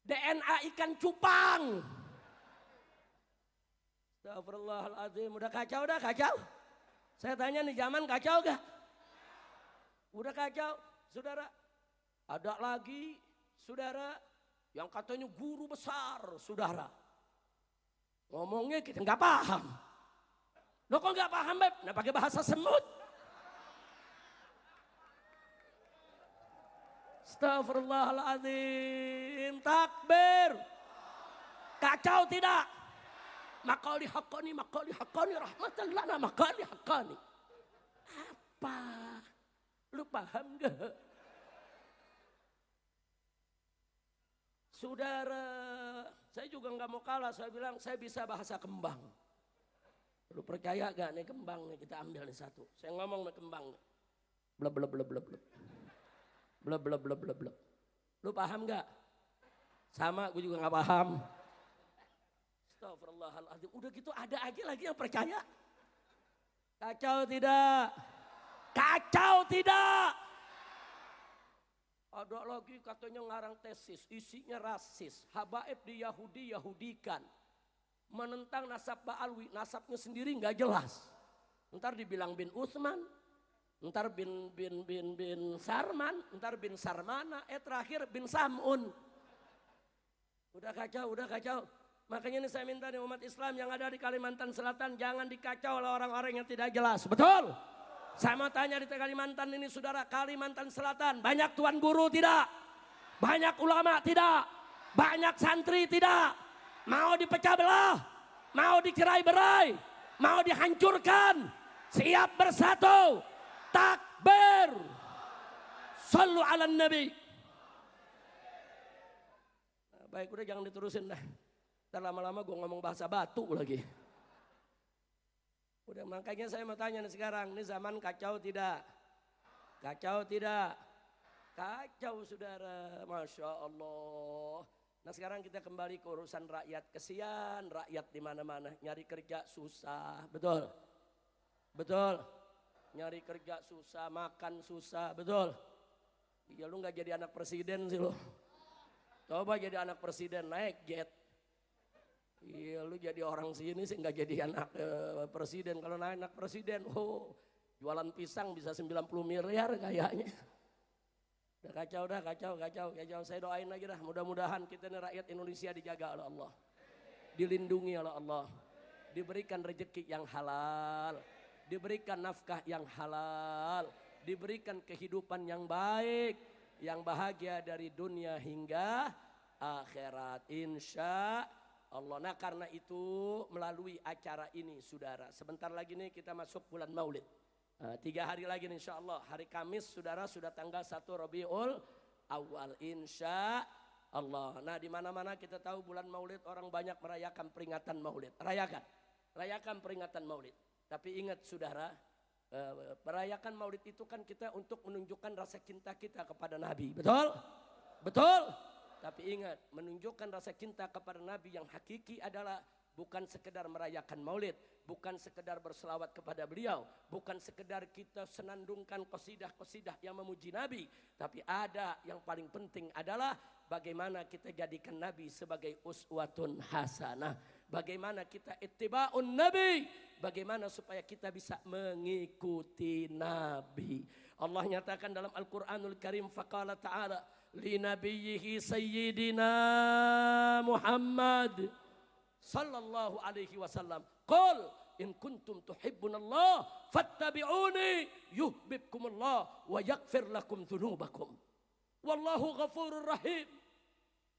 DNA ikan cupang. Astagfirullahaladzim. Udah kacau, udah kacau. Saya tanya nih zaman kacau gak? Udah kacau. Saudara. Ada lagi saudara yang katanya guru besar saudara. Ngomongnya kita nggak paham. Lo kok nggak paham Beb? Nah pakai bahasa semut. Astagfirullahaladzim. Takbir. Kacau tidak? Makali hakani rahmatan lana makali hakani. Apa? Lu paham gak? Saudara, saya juga nggak mau kalah. Saya bilang saya bisa bahasa kembang. Lu percaya gak nih kembang nih, kita ambil nih satu. Saya ngomong nih kembang. Bleb bleb bleb bleb bleb. Bleb bleb bleb bleb bleb. Lu paham gak? Sama, gue juga nggak paham. Astagfirullahaladzim. Udah gitu ada aja lagi yang percaya. Kacau tidak? Kacau tidak? Ada lagi katanya ngarang tesis, isinya rasis. Habaib di Yahudikan. Menentang nasab Ba'alwi, nasabnya sendiri nggak jelas. Ntar dibilang bin Utsman, ntar bin Sarman, ntar bin Sarmana, terakhir bin Samun. Udah kacau. Makanya ini saya minta nih umat Islam yang ada di Kalimantan Selatan jangan dikacau oleh orang-orang yang tidak jelas. Betul? Saya mau tanya di Kalimantan ini saudara, Kalimantan Selatan banyak tuan guru tidak? Banyak ulama tidak? Banyak santri tidak? Mau dipecah belah? Mau dicerai-berai? Mau dihancurkan? Siap bersatu? Takbir! Sallu ala nabi. Baik udah jangan diterusin dah. Ntar lama-lama gue ngomong bahasa batu lagi. Udah makanya saya mau tanya nih sekarang, ini zaman kacau tidak? Kacau tidak? Kacau saudara, Masya Allah. Nah sekarang kita kembali ke urusan rakyat. Kesian rakyat di mana-mana, nyari kerja susah, betul? Betul? Nyari kerja susah, makan susah, betul? Iya lu gak jadi anak presiden sih lu. Coba jadi anak presiden naik jet. Iya lu jadi orang sini sih nggak jadi anak presiden. Kalau anak presiden, jualan pisang bisa 90 miliar kayaknya. Udah kacau. Saya doain lagi dah, mudah-mudahan kita ini rakyat Indonesia dijaga oleh Allah. Dilindungi oleh Allah. Diberikan rezeki yang halal. Diberikan nafkah yang halal. Diberikan kehidupan yang baik. Yang bahagia dari dunia hingga akhirat. Insya Allah. Nah karena itu melalui acara ini saudara, sebentar lagi nih kita masuk bulan Maulid. 3 hari lagi nih insya Allah. Hari Kamis saudara sudah tanggal 1 Rabiul Awal insya Allah. Nah di mana-mana kita tahu bulan Maulid orang banyak merayakan peringatan Maulid. Rayakan peringatan Maulid. Tapi ingat saudara, merayakan Maulid itu kan kita untuk menunjukkan rasa cinta kita kepada Nabi. Betul? Betul? Tapi ingat, menunjukkan rasa cinta kepada Nabi yang hakiki adalah bukan sekedar merayakan maulid, bukan sekedar berselawat kepada beliau, bukan sekedar kita senandungkan qasidah-qasidah yang memuji Nabi, tapi ada yang paling penting adalah bagaimana kita jadikan Nabi sebagai uswatun hasanah, bagaimana kita ittiba'un Nabi, bagaimana supaya kita bisa mengikuti Nabi. Allah nyatakan dalam Al-Quranul Karim, faqala ta'ala li nabiyyihi sayyidina Muhammad sallallahu alaihi wasallam, qul in kuntum tuhibbunallah fattabi'uni yuhibbukumullah wa yaghfir lakum dzunubakum wallahu ghafurur rahim.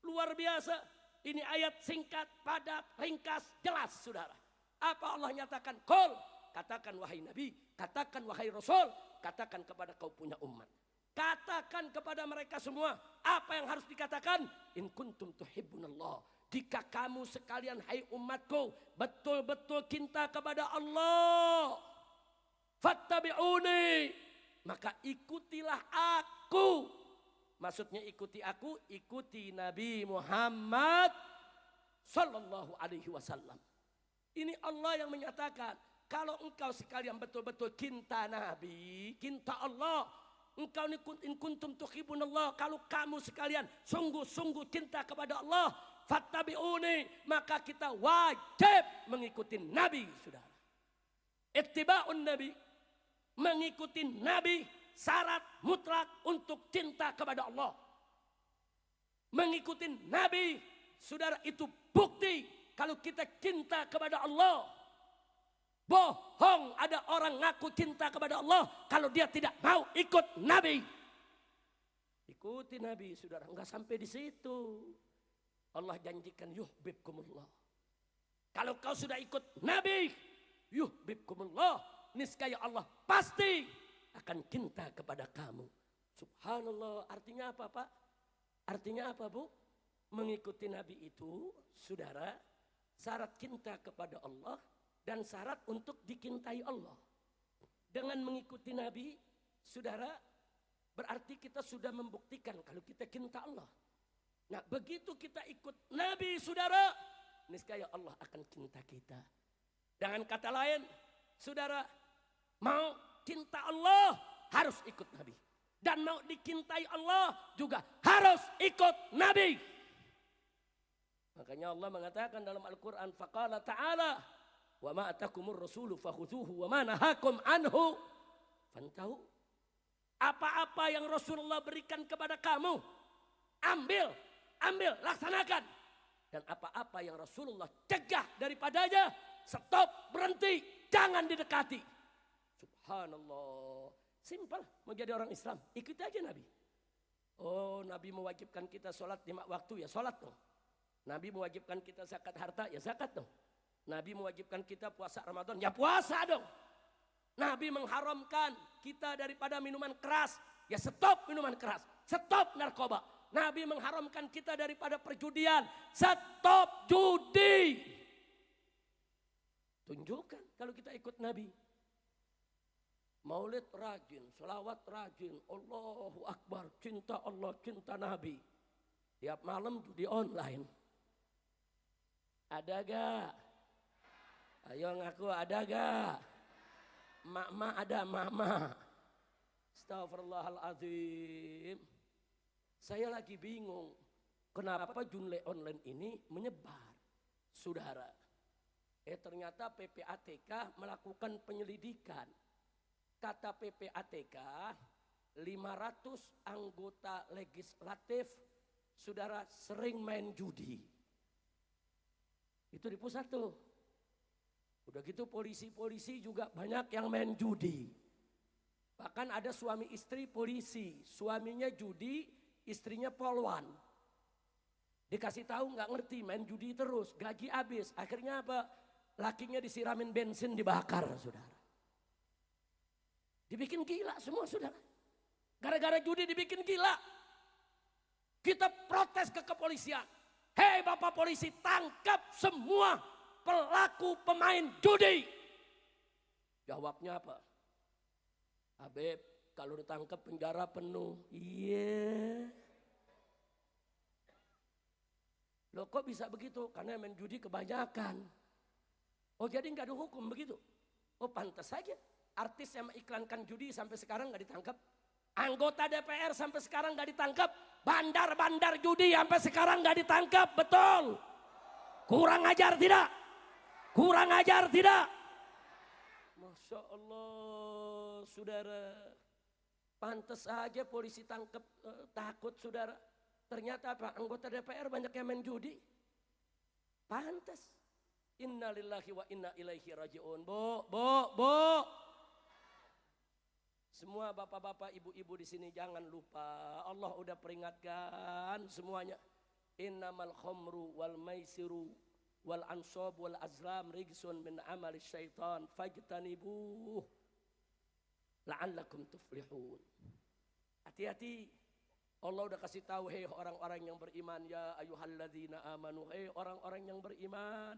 Luar biasa. Ini ayat singkat, padat, ringkas, jelas saudara. Apa Allah nyatakan? Qul, katakan wahai Nabi, katakan wahai Rasul, katakan kepada kau punya umat. Katakan kepada mereka semua apa yang harus dikatakan. In kuntum tuhibbunallah, jika kamu sekalian hai umatku betul-betul cinta kepada Allah, fattabi'uni, maka ikutilah aku. Maksudnya ikuti aku, ikuti Nabi Muhammad sallallahu alaihi wasallam. Ini Allah yang menyatakan, kalau engkau sekalian betul-betul cinta Nabi, cinta Allah, engkau in kuntum tuhibbunallah, kalau kamu sekalian sungguh-sungguh cinta kepada Allah, fattabi'uni, maka kita wajib mengikuti Nabi, saudara. Ittiba'un Nabi, mengikuti Nabi, syarat mutlak untuk cinta kepada Allah. Mengikuti Nabi, saudara, itu bukti kalau kita cinta kepada Allah. Bohong ada orang ngaku cinta kepada Allah kalau dia tidak mau ikut Nabi. Ikuti Nabi, saudara, enggak sampai di situ. Allah janjikan yuhibbukumullah. Kalau kau sudah ikut Nabi, yuhibbukumullah, niscaya Allah pasti akan cinta kepada kamu. Subhanallah, artinya apa, Pak? Artinya apa, Bu? Mengikuti Nabi itu, saudara, syarat cinta kepada Allah dan syarat untuk dicintai Allah. Dengan mengikuti Nabi, saudara, berarti kita sudah membuktikan kalau kita cinta Allah. Nah, begitu kita ikut Nabi, saudara, niscaya Allah akan cinta kita. Dengan kata lain, saudara, mau cinta Allah harus ikut Nabi. Dan mau dicintai Allah juga harus ikut Nabi. Makanya Allah mengatakan dalam Al-Quran, faqala ta'ala, wa ma atakumur rasulu fakhudhuhu wa ma nahakum anhu fantahu. Apa-apa yang Rasulullah berikan kepada kamu, ambil, laksanakan. Dan apa-apa yang Rasulullah cegah daripadanya, stop, berhenti, jangan didekati. Subhanallah. Simpel menjadi orang Islam, ikuti aja Nabi. Oh, Nabi mewajibkan kita sholat 5 waktu, ya sholat dong. Nabi mewajibkan kita zakat harta, ya zakat dong. Nabi mewajibkan kita puasa Ramadan, ya puasa dong. Nabi mengharamkan kita daripada minuman keras, ya stop minuman keras, stop narkoba. Nabi mengharamkan kita daripada perjudian, stop judi. Tunjukkan kalau kita ikut Nabi. Maulid rajin, selawat rajin, Allahu Akbar, cinta Allah, cinta Nabi. Tiap malam judi online. Ada gak? Ayo ngaku, ada gak? Mak-mak ada, mak-mak. Astagfirullahaladzim. Saya lagi bingung, kenapa judi online ini menyebar, saudara. Ternyata PPATK melakukan penyelidikan. Kata PPATK, 500 anggota legislatif, saudara, sering main judi. Itu di pusat tuh. Udah gitu polisi-polisi juga banyak yang main judi. Bahkan ada suami istri polisi, suaminya judi, istrinya polwan. Dikasih tahu nggak ngerti, main judi terus, gaji habis. Akhirnya apa? Lakinya disiramin bensin, dibakar, saudara. Dibikin gila semua, saudara. Gara-gara judi dibikin gila. Kita protes ke kepolisian. Hei Bapak polisi, tangkap semua pelaku pemain judi. Jawabnya apa? Habib, kalau ditangkap penjara penuh. Iya. Loh kok bisa begitu? Karena main judi kebanyakan. Oh jadi nggak ada hukum begitu? Oh pantas saja. Artis yang mengiklankan judi sampai sekarang nggak ditangkap. Anggota DPR sampai sekarang nggak ditangkap. Bandar-bandar judi sampai sekarang nggak ditangkap. Betul. Kurang ajar tidak? Kurang ajar tidak? Masya Allah, saudara. Pantas aja polisi tangkap takut, saudara. Ternyata apa? Anggota DPR banyak yang main judi. Pantas. Inna lillahi wa inna ilaihi raji'un. Bu. Semua bapak-bapak, ibu-ibu di sini jangan lupa. Allah udah peringatkan semuanya. Innamal khamru wal maisiru wal ansab wal azlam rijsun min amali syaitan fajtanibuh la'allakum tuflihun. Hati-hati. Allah udah kasih tahu, hei orang-orang yang beriman, ya ayyuhalladzina amanu, hei orang-orang yang beriman.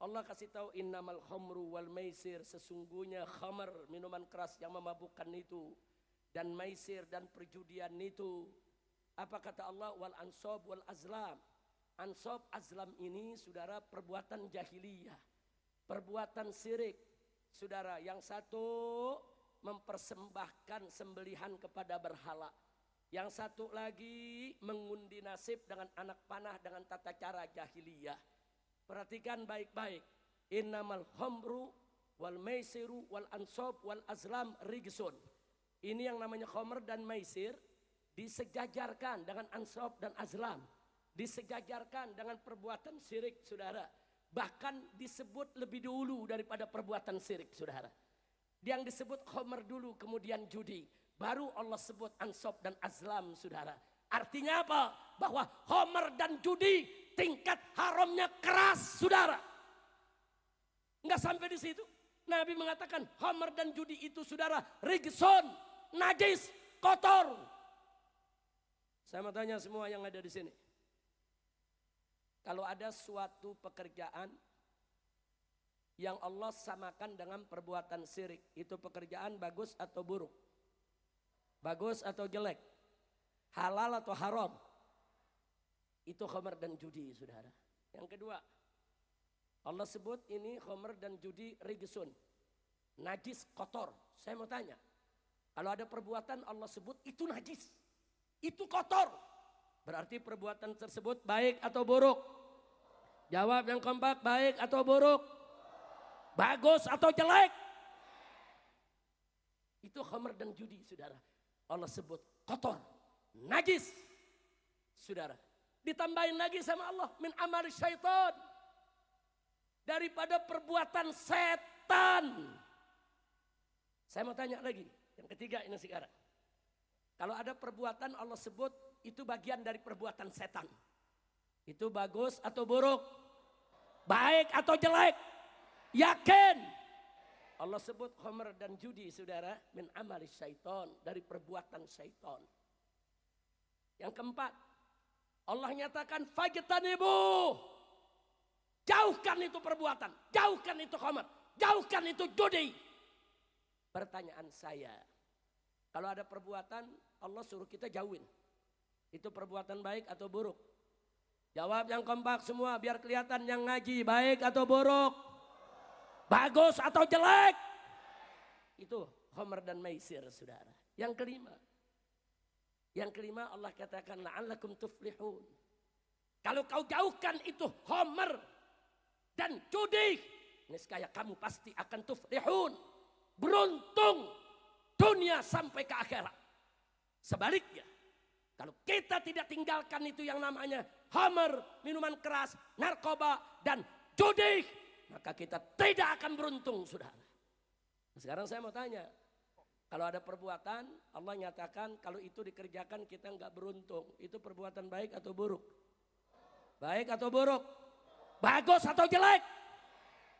Allah kasih tahu innamal khamru wal maisir, sesungguhnya khamar, minuman keras yang memabukkan itu, dan maisir dan perjudian itu. Apa kata Allah? Wal ansab wal azlam. Ansab azlam ini saudara perbuatan jahiliyah, perbuatan syirik. Saudara, yang satu mempersembahkan sembelihan kepada berhala. Yang satu lagi mengundi nasib dengan anak panah dengan tata cara jahiliyah. Perhatikan baik-baik. Innamal khamru wal maisiru wal ansab wal azlam rijsun. Ini yang namanya khamr dan maisir disejajarkan dengan ansab dan azlam. Disejajarkan dengan perbuatan syirik, saudara. Bahkan disebut lebih dulu daripada perbuatan syirik, saudara. Yang disebut khamr dulu, kemudian judi. Baru Allah sebut ansab dan azlam, saudara. Artinya apa? Bahwa khamr dan judi tingkat haramnya keras, saudara. Enggak sampai di situ. Nabi mengatakan khamr dan judi itu, saudara, rijsun, najis, kotor. Saya mau tanya semua yang ada di sini. Kalau ada suatu pekerjaan yang Allah samakan dengan perbuatan syirik, itu pekerjaan bagus atau buruk? Bagus atau jelek? Halal atau haram? Itu khamr dan judi, saudara. Yang kedua, Allah sebut ini khamr dan judi rijsun, najis, kotor. Saya mau tanya, kalau ada perbuatan Allah sebut itu najis, itu kotor, berarti perbuatan tersebut baik atau buruk? Jawab yang kompak, baik atau buruk? Bagus atau jelek? Itu khamr dan judi, saudara. Allah sebut kotor, najis, saudara. Ditambahin lagi sama Allah, min amali syaitan, daripada perbuatan setan. Saya mau tanya lagi, yang ketiga ini sekarang. Kalau ada perbuatan Allah sebut itu bagian dari perbuatan setan, itu bagus atau buruk? Baik atau jelek? Yakin? Allah sebut khamr dan judi, saudara, min amali syaitan, dari perbuatan syaitan. Yang keempat, Allah nyatakan fajtanibu, jauhkan itu perbuatan, jauhkan itu khamr, jauhkan itu judi. Pertanyaan saya, kalau ada perbuatan Allah suruh kita jauhin, itu perbuatan baik atau buruk? Jawab yang kompak semua biar kelihatan yang ngaji, baik atau buruk? Bagus atau jelek? Itu khamr dan maisir, saudara. Yang kelima Allah katakan la'allakum tuflihun. Kalau kau jauhkan itu khamr dan judi, niscaya kamu pasti akan tuflihun, beruntung dunia sampai ke akhirat. Sebaliknya, kalau kita tidak tinggalkan itu yang namanya khamr, minuman keras, narkoba dan judi, maka kita tidak akan beruntung, saudara. Sekarang saya mau tanya, kalau ada perbuatan Allah nyatakan kalau itu dikerjakan kita nggak beruntung, itu perbuatan baik atau buruk? Baik atau buruk? Bagus atau jelek?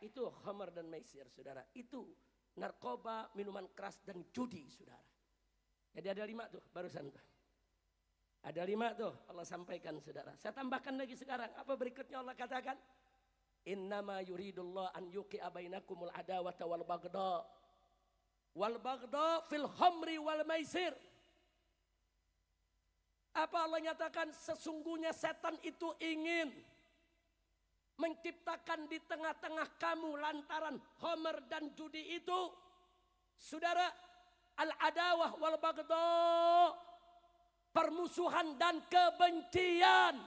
Itu khamr dan maisir, saudara. Itu narkoba, minuman keras dan judi, saudara. Jadi ada 5 tuh barusan tuh. Ada 5 tuh Allah sampaikan, saudara. Saya tambahkan lagi sekarang. Apa berikutnya Allah katakan? Innama yuridullah an yuqi'a bainakumul adawata wal baghdha. Wal baghdha fil khamri wal maisir. Apa Allah nyatakan? Sesungguhnya setan itu ingin menciptakan di tengah-tengah kamu lantaran homer dan judi itu, saudara, al-adawah wal baghdha, permusuhan dan kebencian.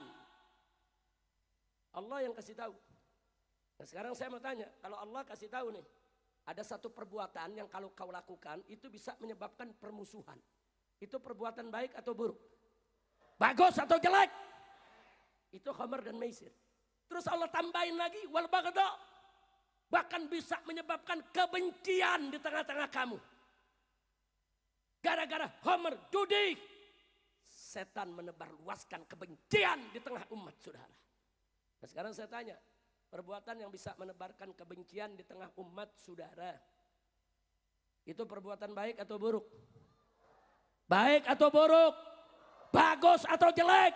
Allah yang kasih tahu. Nah sekarang saya mau tanya, kalau Allah kasih tahu nih, ada satu perbuatan yang kalau kau lakukan itu bisa menyebabkan permusuhan. Itu perbuatan baik atau buruk? Bagus atau jelek? Itu khamar dan maisir. Terus Allah tambahin lagi wal baghdha, bahkan bisa menyebabkan kebencian di tengah-tengah kamu. Gara-gara khamar, judi, setan menebarluaskan kebencian di tengah umat, saudara. Nah sekarang saya tanya, perbuatan yang bisa menebarkan kebencian di tengah umat, saudara, itu perbuatan baik atau buruk? Baik atau buruk? Bagus atau jelek?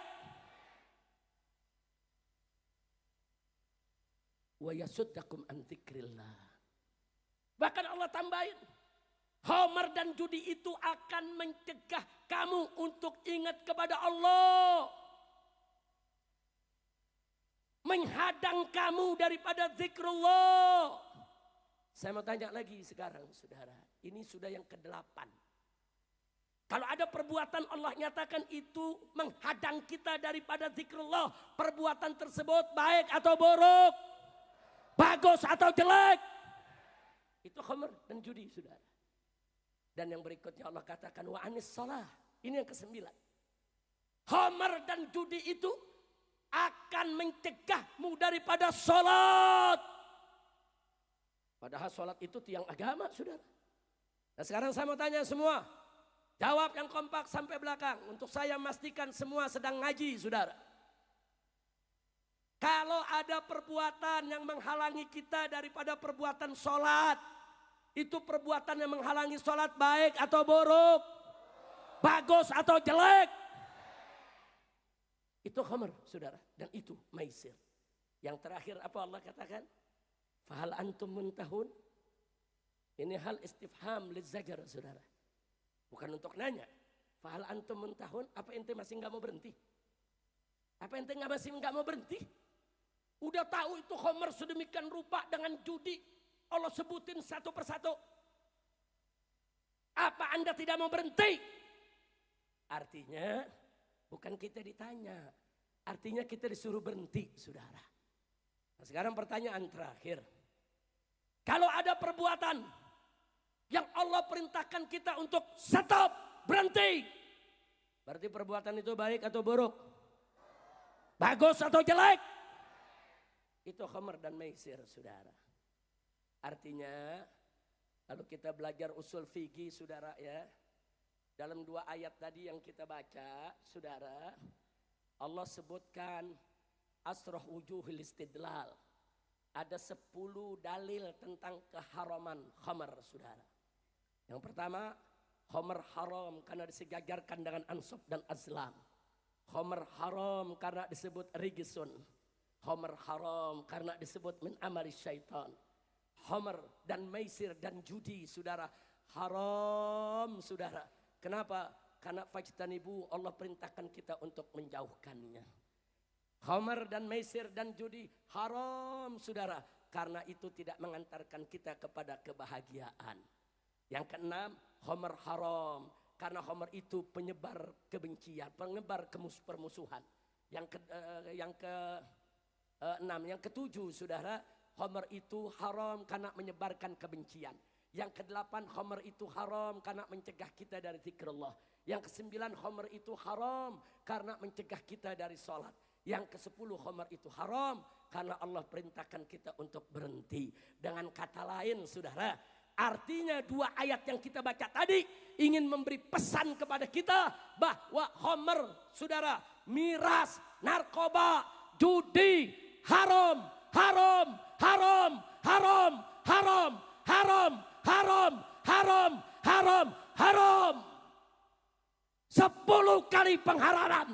Wa yasuddakum an dzikrillah. Bahkan Allah tambahin, khamar dan judi itu akan mencegah kamu untuk ingat kepada Allah, menghadang kamu daripada zikrullah. Saya mau tanya lagi sekarang, saudara, ini sudah yang ke-8. Kalau ada perbuatan Allah nyatakan itu menghadang kita daripada zikrullah, perbuatan tersebut baik atau buruk? Bagus atau jelek? Itu khamar dan judi, saudara. Dan yang berikutnya Allah katakan wa anis shalah. Ini yang ke-9. Khamar dan judi itu akan mencegahmu daripada sholat. Padahal sholat itu tiang agama, saudara. Nah sekarang saya mau tanya semua, jawab yang kompak sampai belakang. Untuk saya memastikan semua sedang ngaji, saudara. Kalau ada perbuatan yang menghalangi kita daripada perbuatan sholat, itu perbuatan yang menghalangi sholat baik atau buruk? Bagus atau jelek? Itu khamar, saudara. Dan itu maisir. Yang terakhir apa Allah katakan? Fahal antum muntahun? Ini hal istifham lizajar, saudara. Bukan untuk nanya. Fahal antum muntahun? Apa ente masih nggak mau berhenti? Apa ente masih nggak mau berhenti? Udah tahu itu khamar sedemikian rupa dengan judi, Allah sebutin satu persatu. Apa Anda tidak mau berhenti? Artinya bukan kita ditanya, artinya kita disuruh berhenti, saudara. Nah, sekarang pertanyaan terakhir. Kalau ada perbuatan yang Allah perintahkan kita untuk stop, berhenti, berarti perbuatan itu baik atau buruk? Bagus atau jelek? Itu khamar dan maisir, saudara. Artinya kalau kita belajar usul fikih, saudara, ya, dalam 2 ayat tadi yang kita baca, saudara, Allah sebutkan asrah wujuhil istidlal. Ada 10 dalil tentang keharaman khamar, saudara. Yang pertama, khamar haram karena disejajarkan dengan ansab dan azlam. Khamar haram karena disebut rigisun. Khamar haram karena disebut min amali syaitan. Khamar dan maisir dan judi, saudara, haram, saudara. Kenapa? Karena fajtanibu, Allah perintahkan kita untuk menjauhkannya. Khamar dan maisir dan judi haram, saudara, karena itu tidak mengantarkan kita kepada kebahagiaan. Yang keenam, khamar haram karena khamar itu penyebar kebencian, penyebar permusuhan. Yang ketujuh, saudara, khamar itu haram karena menyebarkan kebencian. Yang ke-8, khamar itu haram karena mencegah kita dari zikrullah. Yang ke-9, khamar itu haram karena mencegah kita dari sholat. Yang ke-10, khamar itu haram karena Allah perintahkan kita untuk berhenti. Dengan kata lain, saudara, artinya 2 ayat yang kita baca tadi ingin memberi pesan kepada kita bahwa khamar, saudara, miras, narkoba, judi, haram, haram, haram, haram, haram, haram, haram, haram, haram, haram. 10 kali pengharaman.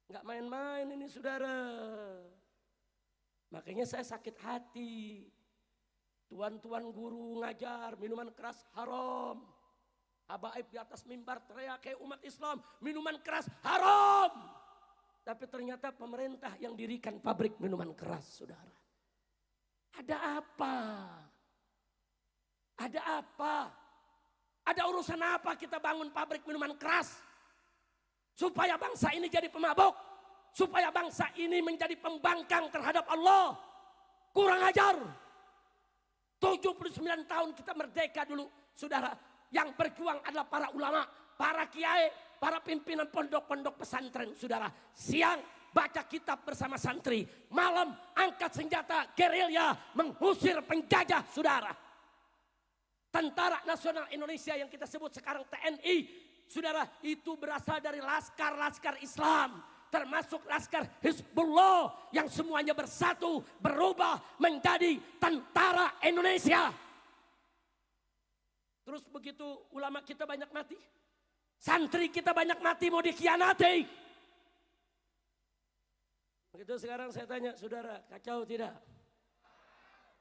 Enggak main-main ini, saudara. Makanya saya sakit hati. Tuan-tuan guru ngajar minuman keras haram. Habaib di atas mimbar teriak, kayak umat Islam, minuman keras haram. Tapi ternyata pemerintah yang dirikan pabrik minuman keras, saudara. Ada apa? Ada apa? Ada urusan apa kita bangun pabrik minuman keras? Supaya bangsa ini jadi pemabuk. Supaya bangsa ini menjadi pembangkang terhadap Allah. Kurang ajar. 79 tahun kita merdeka dulu, saudara. Yang berjuang adalah para ulama, para kiai, para pimpinan pondok-pondok pesantren, saudara. Siang baca kitab bersama santri, malam angkat senjata gerilya mengusir penjajah, saudara. Tentara Nasional Indonesia yang kita sebut sekarang TNI, saudara, itu berasal dari laskar-laskar Islam, termasuk laskar Hizbullah yang semuanya bersatu berubah menjadi tentara Indonesia. Terus begitu ulama kita banyak mati, santri kita banyak mati, mau dikhianati. Begitu sekarang saya tanya, saudara, kacau tidak?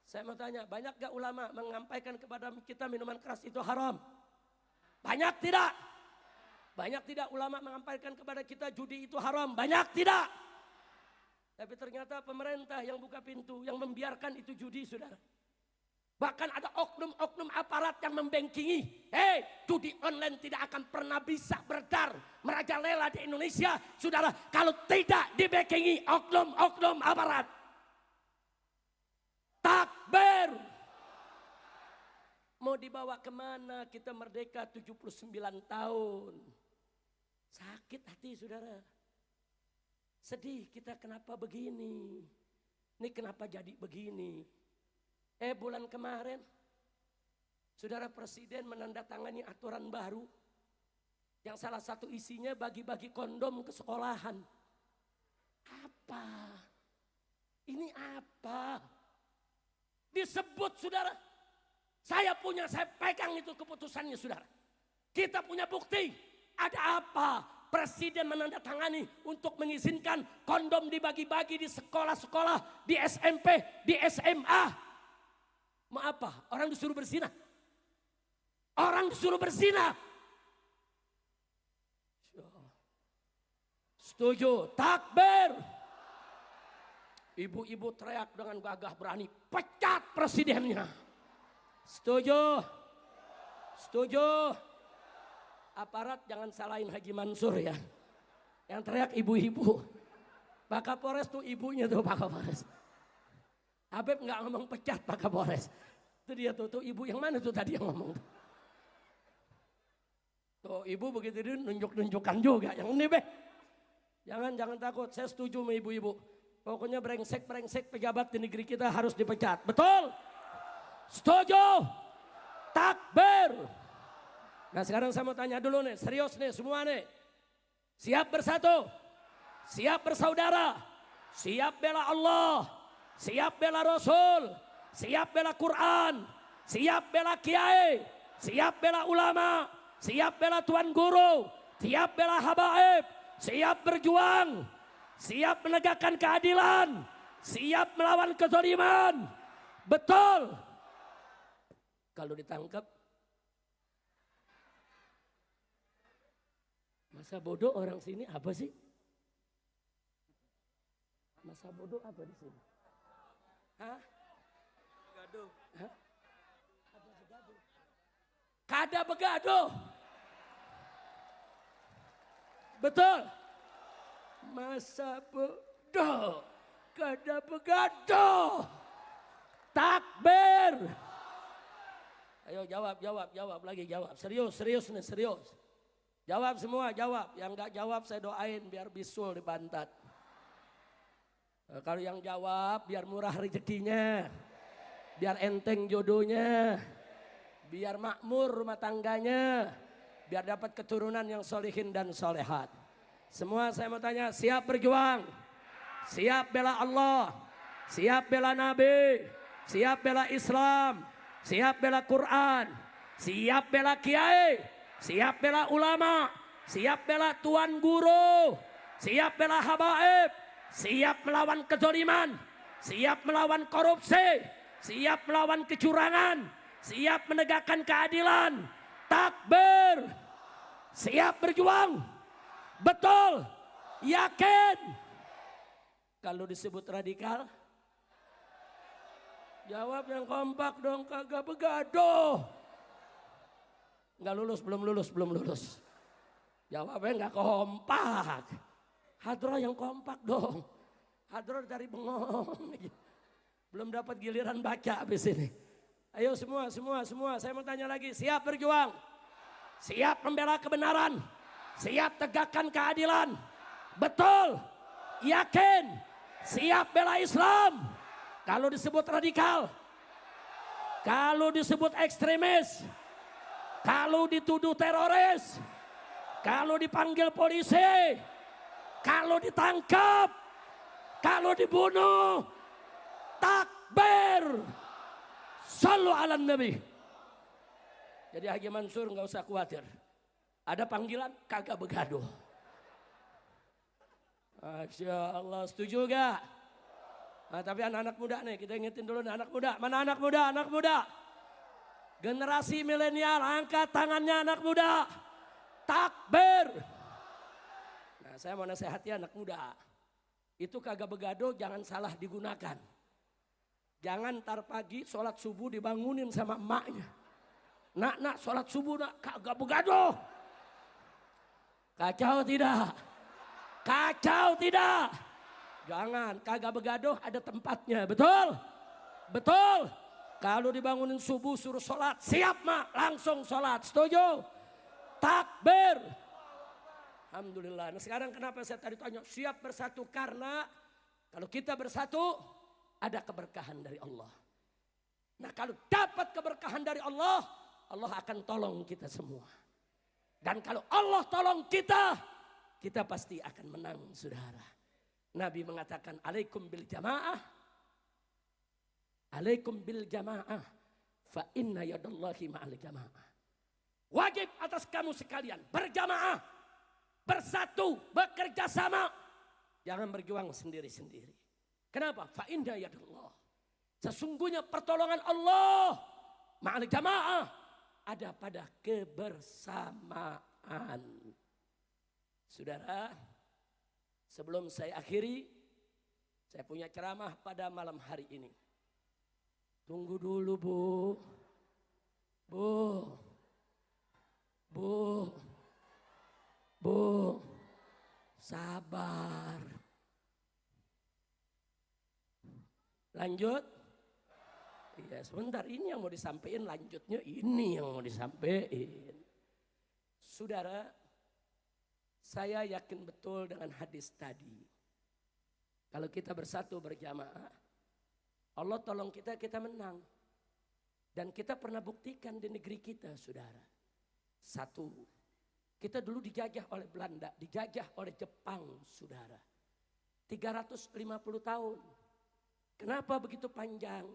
Saya mau tanya, banyak gak ulama menyampaikan kepada kita minuman keras itu haram? Banyak tidak? Banyak tidak ulama menyampaikan kepada kita judi itu haram? Banyak tidak? Tapi ternyata pemerintah yang buka pintu, yang membiarkan itu judi, saudara. Bahkan ada oknum-oknum aparat yang membengkingi. Judi online tidak akan pernah bisa beredar, merajalela di Indonesia, saudara, kalau tidak dibengkingi oknum-oknum aparat. Takbir. Mau dibawa kemana kita merdeka 79 tahun? Sakit hati, saudara. Sedih kita, kenapa begini? Ini kenapa jadi begini? Bulan kemarin, saudara, Presiden menandatangani aturan baru yang salah satu isinya bagi-bagi kondom ke sekolahan. Apa? Ini apa? Disebut, saudara. Saya pegang itu keputusannya, saudara. Kita punya bukti. Ada apa? Presiden menandatangani untuk mengizinkan kondom dibagi-bagi di sekolah-sekolah, di SMP, di SMA. Mau apa? Orang disuruh berzina. Orang disuruh berzina. Setuju? Takbir. Ibu-ibu teriak dengan gagah berani, pecat presidennya. Setuju? Setuju? Aparat jangan salahin Haji Mansur ya. Yang teriak ibu-ibu. Pak Kapolres tuh ibunya tuh, Pak Kapolres. Habib nggak ngomong pecat Pak Kapolres. Itu dia tuh ibu yang mana tuh tadi yang ngomong. Tuh ibu begitu dia nunjuk-nunjukkan juga. Yang ini jangan takut, saya setuju sama ibu-ibu. Pokoknya brengsek pejabat di negeri kita harus dipecat. Betul? Setuju? Takbir. Nah sekarang saya mau tanya dulu nih, serius nih semua nih. Siap bersatu? Siap bersaudara? Siap bela Allah? Siap bela Rasul? Siap bela Quran? Siap bela kiai? Siap bela ulama? Siap bela tuan guru? Siap bela habaib? Siap berjuang? Siap menegakkan keadilan, siap melawan kezaliman. Betul. Kalau ditangkap, masa bodoh orang sini apa sih? Masa bodoh apa di sini? Hah? Gaduh. Hah? Kada begaduh. Betul. Masa bodoh, kada begaduh. Takbir. Ayo jawab lagi, jawab. Serius nih, serius. Jawab semua, jawab. Yang enggak jawab saya doain biar bisul di pantat. Kalau yang jawab biar murah rezekinya. Biar enteng jodohnya. Biar makmur rumah tangganya. Biar dapat keturunan yang solihin dan solehat. Semua saya mau tanya, siap berjuang? Siap bela Allah? Siap bela Nabi? Siap bela Islam? Siap bela Quran? Siap bela kiai? Siap bela ulama? Siap bela tuan guru? Siap bela habaib? Siap melawan kezaliman? Siap melawan korupsi? Siap melawan kecurangan? Siap menegakkan keadilan? takbir, siap berjuang, betul, yakin. Kalau disebut radikal, jawab yang kompak dong, kagak begaduh. Enggak lulus, belum lulus. Jawabnya enggak kompak. Hadroh yang kompak dong. Hadroh dari bengong. Belum dapat giliran baca habis ini. Ayo semua. Saya mau tanya lagi, siap berjuang? Siap membela kebenaran? Siap tegakkan keadilan? Betul? Yakin? Siap bela Islam? Kalau disebut radikal? Kalau disebut ekstremis? Kalau dituduh teroris? Kalau dipanggil polisi? Kalau ditangkap? Kalau dibunuh? Takbir! Sallu ala Nabi. Jadi Haji Mansur nggak usah khawatir. Ada panggilan kagak begaduh. Masya Allah, setuju gak? Nah, tapi anak-anak muda nih, kita ingetin dulu nih anak muda. Mana anak muda? Anak muda. Generasi milenial, angkat tangannya anak muda. Takbir. Nah, saya mau nasihati anak muda. Itu kagak begaduh, jangan salah digunakan. Jangan ntar pagi sholat subuh dibangunin sama emaknya. Nak sholat subuh nak, kagak begaduh. Kacau tidak? Kacau tidak? Jangan, kagak begaduh ada tempatnya, betul? Betul? Kalau dibangunin subuh suruh sholat, siap mak, langsung sholat, setuju? Takbir. Alhamdulillah. Nah sekarang kenapa saya tadi tanya siap bersatu? Karena kalau kita bersatu ada keberkahan dari Allah. Nah kalau dapat keberkahan dari Allah, Allah akan tolong kita semua. Dan kalau Allah tolong kita, kita pasti akan menang, saudara. Nabi mengatakan alaikum bil jamaah. Alaikum bil jamaah. Fa inna yadallahi ma'al jamaah. Wajib atas kamu sekalian berjamaah, bersatu, bekerja sama. Jangan berjuang sendiri-sendiri. Kenapa? Fa inna yadallah. Sesungguhnya pertolongan Allah ma'al jamaah ada pada kebersamaan. Saudara, sebelum saya akhiri, saya punya ceramah pada malam hari ini. Tunggu dulu Bu, sabar. Lanjut? Iya sebentar, ini yang mau disampaikan, lanjutnya ini yang mau disampaikan. Saudara, saya yakin betul dengan hadis tadi. Kalau kita bersatu berjamaah, Allah tolong kita, kita menang. Dan kita pernah buktikan di negeri kita, saudara. Satu, kita dulu dijajah oleh Belanda, dijajah oleh Jepang, saudara. 350 tahun. Kenapa begitu panjang?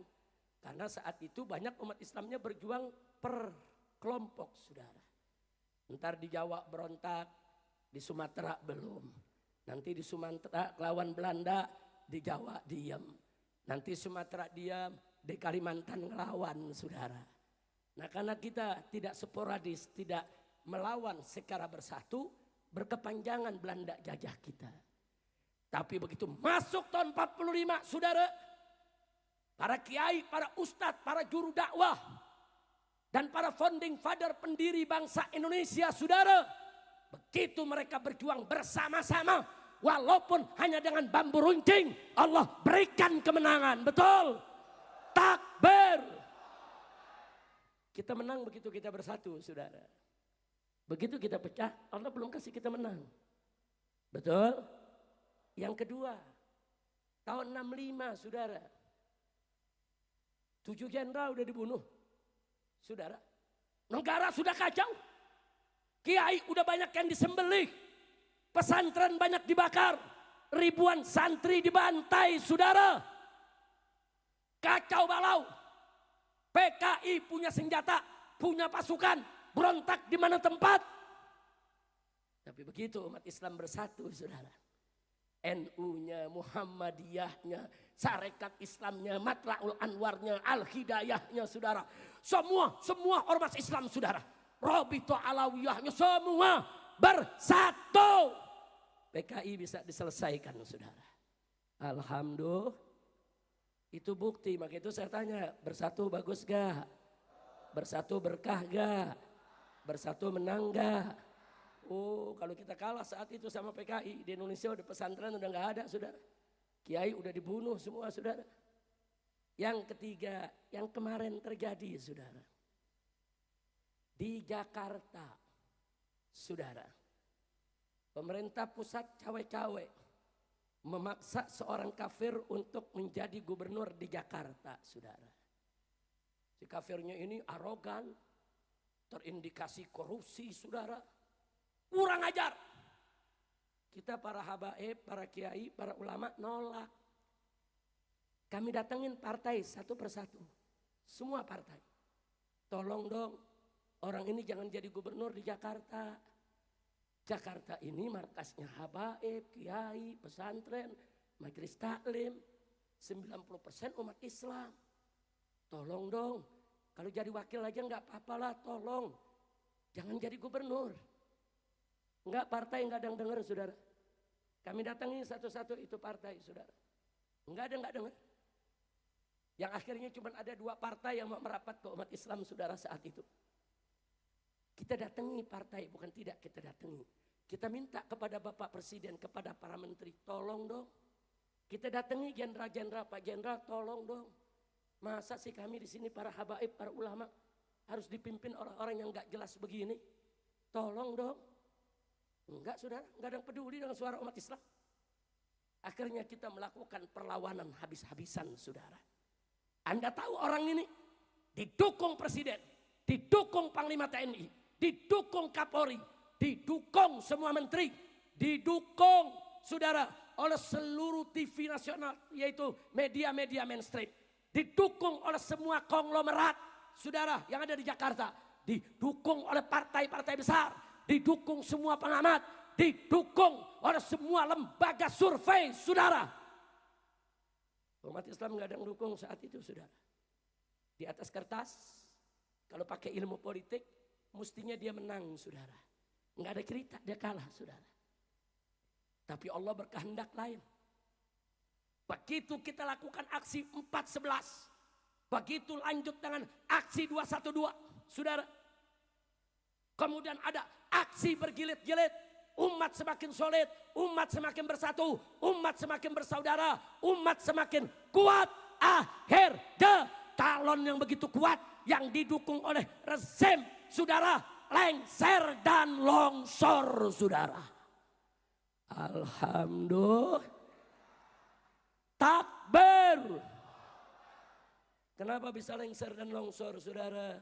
Karena saat itu banyak umat Islamnya berjuang per kelompok, saudara. Ntar di Jawa berontak, di Sumatera belum. Nanti di Sumatera lawan Belanda, di Jawa diam. Nanti Sumatera diam, di Kalimantan ngelawan, saudara. Nah karena kita tidak sporadis, tidak melawan secara bersatu, berkepanjangan Belanda jajah kita. Tapi begitu masuk tahun 45, saudara, para kiai, para ustadz, para juru dakwah, dan para founding father pendiri bangsa Indonesia, saudara, begitu mereka berjuang bersama-sama, walaupun hanya dengan bambu runcing, Allah berikan kemenangan, betul? Takbir. Kita menang begitu kita bersatu, saudara. Begitu kita pecah, Allah belum kasih kita menang. Betul? Yang kedua, tahun 65, saudara. 7 jenderal udah dibunuh, saudara. Negara sudah kacau. Kiai udah banyak yang disembelih. Pesantren banyak dibakar. Ribuan santri dibantai, saudara. Kacau balau. PKI punya senjata, punya pasukan, berontak di mana tempat. Tapi begitu umat Islam bersatu, saudara. NU-nya, Muhammadiyahnya, Sarekat Islamnya, Matla'ul Anwarnya, Al-Hidayahnya, saudara. Semua ormas Islam, saudara. Robito Alawiyahnya semua bersatu. PKI bisa diselesaikan saudara. Alhamdulillah. Itu bukti, maka itu saya tanya, bersatu bagus gak? Bersatu berkah gak? Bersatu menang gak? Oh, kalau kita kalah saat itu sama PKI, di Indonesia udah pesantren udah gak ada saudara. Kiai udah dibunuh semua saudara. Yang ketiga, yang kemarin terjadi saudara. Di Jakarta, saudara. Pemerintah pusat cawe-cawe memaksa seorang kafir untuk menjadi gubernur di Jakarta, saudara. Si kafirnya ini arogan, terindikasi korupsi, saudara. Kurang ajar. Kita para habaib, para kiai, para ulama nolak. Kami datengin partai satu persatu. Semua partai. Tolong dong, orang ini jangan jadi gubernur di Jakarta. Jakarta ini markasnya habaib, kiai, pesantren, majelis taklim, 90% umat Islam. Tolong dong, kalau jadi wakil aja nggak apa-apa lah, tolong. Jangan jadi gubernur. Enggak, partai nggak ada yang dengar saudara. Kami datangi satu-satu itu partai saudara. Nggak dengar. Yang akhirnya cuma ada 2 partai yang merapat ke umat Islam saudara saat itu. Kita datangi partai, bukan tidak kita datangi. Kita minta kepada Bapak Presiden, kepada para menteri, tolong dong. Kita datangi jenderal-jenderal, Pak Jenderal, tolong dong. Masa sih kami di sini para habaib, para ulama harus dipimpin orang-orang yang nggak jelas begini? Tolong dong. Enggak saudara, nggak ada yang peduli dengan suara umat Islam. Akhirnya kita melakukan perlawanan habis-habisan saudara. Anda tahu orang ini didukung Presiden, didukung Panglima TNI, didukung Kapolri, didukung semua menteri, didukung saudara oleh seluruh TV nasional, yaitu media-media mainstream, didukung oleh semua konglomerat saudara yang ada di Jakarta, didukung oleh partai-partai besar, didukung semua pengamat, didukung oleh semua lembaga survei saudara. Umat Islam nggak ada yang dukung saat itu saudara. Di atas kertas, kalau pakai ilmu politik, mestinya dia menang saudara. Nggak ada cerita, dia kalah saudara. Tapi Allah berkehendak lain. Begitu kita lakukan aksi 4.11, begitu lanjut dengan aksi 212 saudara. Kemudian ada aksi bergilit-gilit. Umat semakin solid, umat semakin bersatu, umat semakin bersaudara, umat semakin kuat. Akhirnya calon yang begitu kuat yang didukung oleh rezim saudara lengser dan longsor saudara. Alhamdulillah. Takbir. Kenapa bisa lengser dan longsor saudara?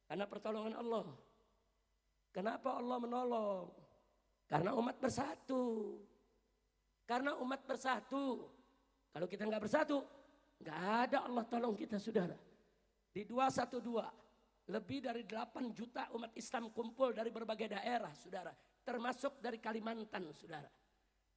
Karena pertolongan Allah. Kenapa Allah menolong? Karena umat bersatu. Karena umat bersatu. Kalau kita nggak bersatu, nggak ada Allah tolong kita saudara. Di 212, lebih dari 8 juta umat Islam kumpul dari berbagai daerah saudara. Termasuk dari Kalimantan saudara.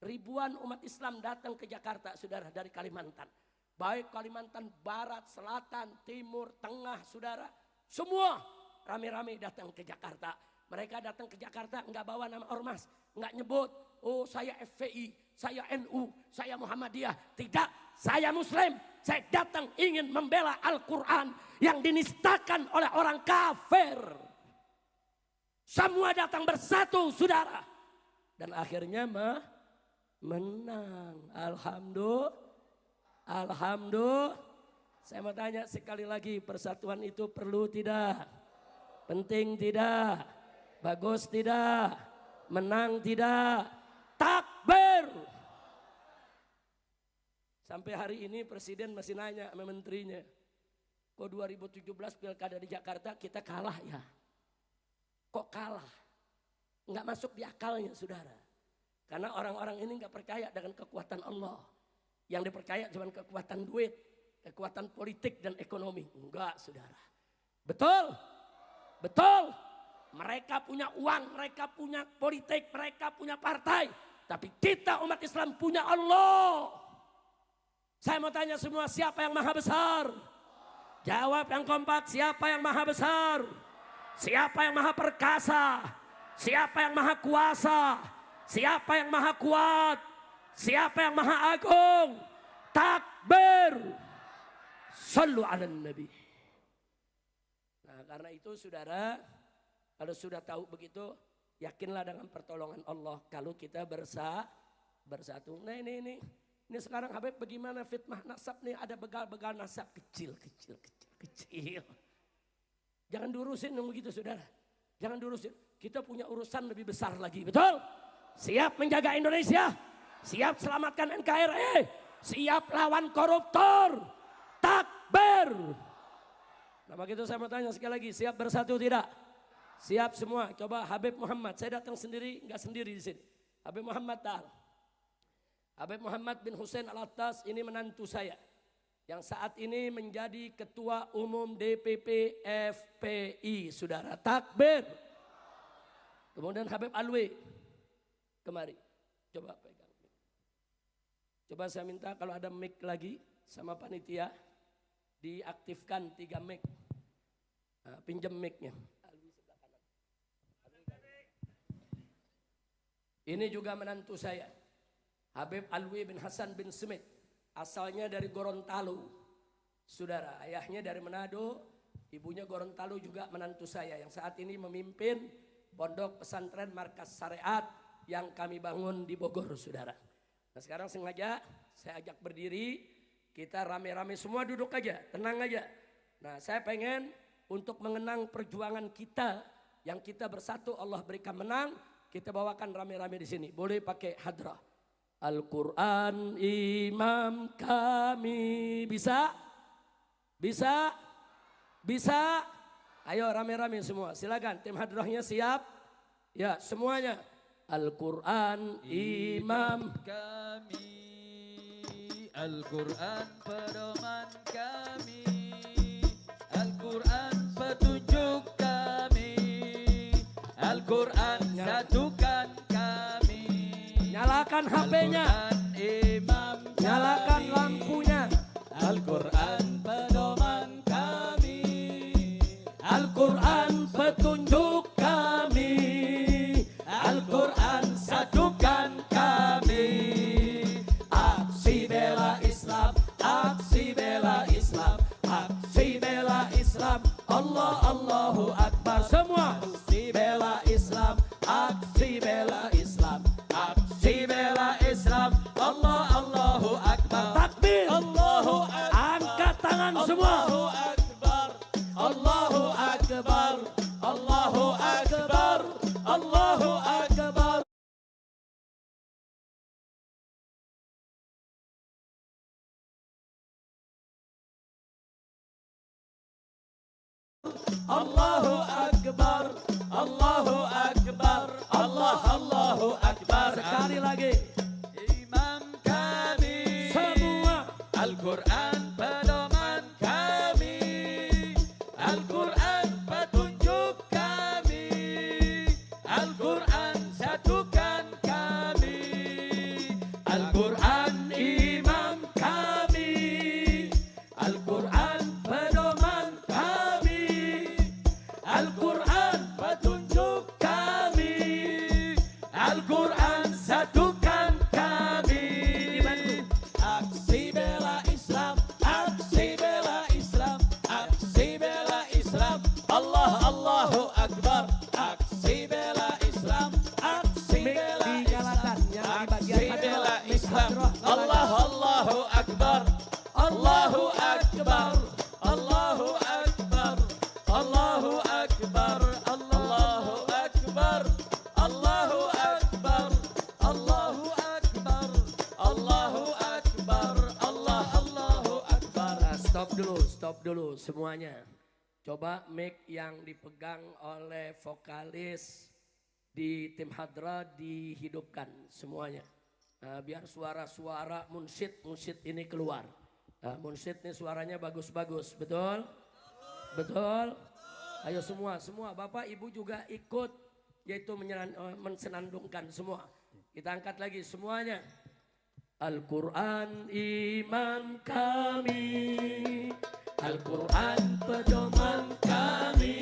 Ribuan umat Islam datang ke Jakarta saudara dari Kalimantan. Baik Kalimantan Barat, Selatan, Timur, Tengah saudara. Semua rame-rame datang ke Jakarta. Mereka datang ke Jakarta nggak bawa nama ormas, nggak nyebut, oh saya FPI, saya NU, saya Muhammadiyah. Tidak, saya Muslim. Saya datang ingin membela Al-Quran yang dinistakan oleh orang kafir. Semua datang bersatu, saudara. Dan akhirnya menang. Alhamdulillah. Alhamdulillah. Saya mau tanya sekali lagi, persatuan itu perlu tidak? Penting tidak? Bagus tidak? Menang tidak? Takbir. Sampai hari ini presiden masih nanya sama menterinya, kok 2017 pilkada di Jakarta kita kalah ya? Kok kalah? Nggak masuk di akalnya saudara. Karena orang-orang ini nggak percaya dengan kekuatan Allah. Yang dipercaya cuma kekuatan duit, kekuatan politik dan ekonomi. Enggak saudara. Betul? Betul? Mereka punya uang, mereka punya politik, mereka punya partai. Tapi kita umat Islam punya Allah. Saya mau tanya semua, siapa yang maha besar? Jawab yang kompak, siapa yang maha besar? Siapa yang maha perkasa? Siapa yang maha kuasa? Siapa yang maha kuat? Siapa yang maha agung? Takbir. Sallu ala nabi. Nah, karena itu saudara, kalau sudah tahu begitu, yakinlah dengan pertolongan Allah kalau kita bersatu. Nah ini sekarang Habib bagaimana fitnah nasab nih, ada begal-begal nasab kecil. Jangan diurusin begitu saudara. Jangan diurusin. Kita punya urusan lebih besar lagi, betul? Siap menjaga Indonesia. Siap selamatkan NKRI. Siap lawan koruptor. Takbir. Nah begitu saya mau tanya sekali lagi, siap bersatu tidak? Siap semua. Coba Habib Muhammad, saya datang sendiri, enggak sendiri di sini. Habib Muhammad datang. Habib Muhammad bin Hussein Al-Attas ini menantu saya, yang saat ini menjadi Ketua Umum DPP FPI, saudara. Takbir. Kemudian Habib Alwi, kemari. Coba pegang. Coba saya minta kalau ada mic lagi sama panitia, diaktifkan 3 mic. Nah, pinjam mic-nya. Ini juga menantu saya, Habib Alwi bin Hasan bin Smith. Asalnya dari Gorontalo, saudara. Ayahnya dari Manado, ibunya Gorontalo, juga menantu saya yang saat ini memimpin pondok pesantren markas syariat yang kami bangun di Bogor, saudara. Nah sekarang sengaja saya ajak berdiri, kita rame-rame semua duduk aja, tenang aja. Nah saya pengen untuk mengenang perjuangan kita, yang kita bersatu Allah berikan menang, kita bawakan rame-rame di sini. Boleh pakai hadrah. Al-Quran imam kami. Bisa? Bisa? Bisa? Ayo rame-rame semua, silakan. Tim hadrahnya siap? Ya semuanya. Al-Quran imam kami, Al-Quran pedoman kami, Al-Quran petunjuk kami, Al-Quran satukan kami. Nyalakan HP-nya, nyalakan lampunya. Al-Quran pedoman kami, Al-Quran petunjuk kami, Al-Quran satukan kami. Aksi bela Islam, aksi bela Islam, aksi bela Islam. Allah Allahu Akbar. Semua Aksi bela Islam, aksi bela Islam, aksi bela Islam. Allah Allahu Akbar. takbir. Allahu Akbar. Angkat tangan semua. Allahu Akbar. Allahu Akbar. Allahu Akbar. Allahu Akbar. Allahu Akbar. Allahu Akbar. Allahu Akbar. Sekali lagi. Imam kami. Semua. Al-Quran pedoman kami, Al-Quran petunjuk kami, Al-Quran satukan kami, Al-Quran imam kami, Al-Quran pedoman kami, Al-Quran petunjuk kami, Al-Quran satukan kami. Aksi bela Islam, aksi bela Islam, aksi bela Islam. Allah Allahu Akbar. Aksi bela Islam, aksi bela Islam, aksi bela Islam. Allah Allahu Akbar. Allahu Akbar. Allahu Akbar. Allahu Akbar. Allahu Akbar. Allahu Akbar. Allahu Akbar. Allahu Akbar. Allahu Akbar. Nah, stop dulu semuanya. Coba mic yang dipegang oleh vokalis di tim hadra dihidupkan semuanya. Nah, biar suara-suara munsyid ini keluar. Nah, munsyid ini suaranya bagus-bagus, betul? Betul? Ayo semua, Bapak Ibu juga ikut, yaitu mensenandungkan semua. Kita angkat lagi semuanya. Al-Quran iman kami, Al-Quran pedoman kami,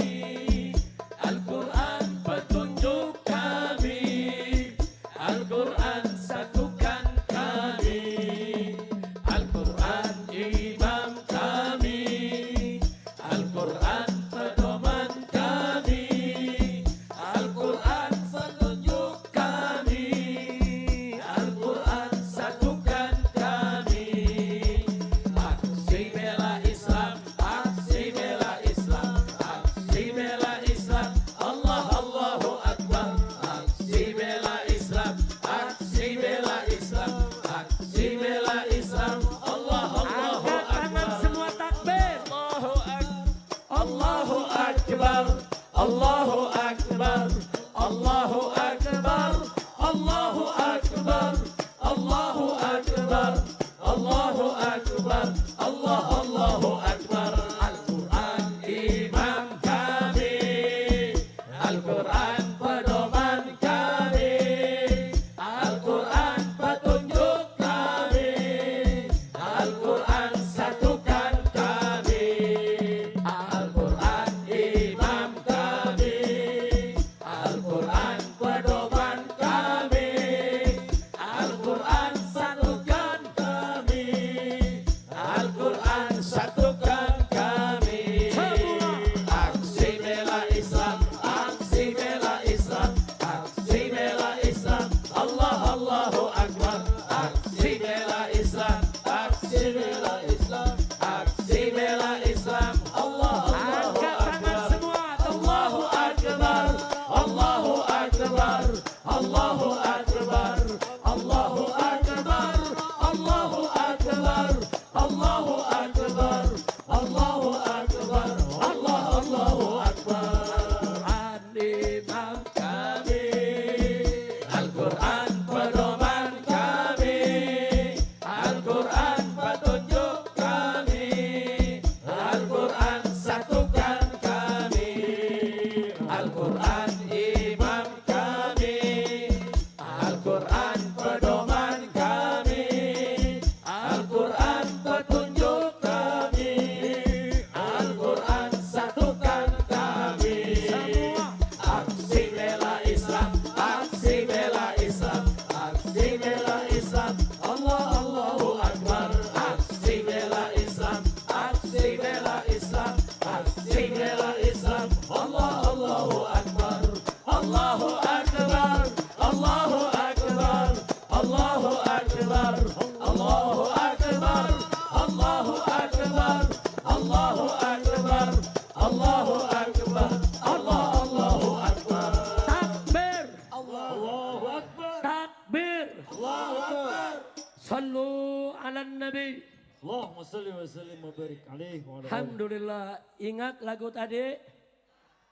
Sallu ala nabi. Allahumma salli wa sallim wa barik alaihi wa ala alihi. Alhamdulillah. Ingat lagu tadi?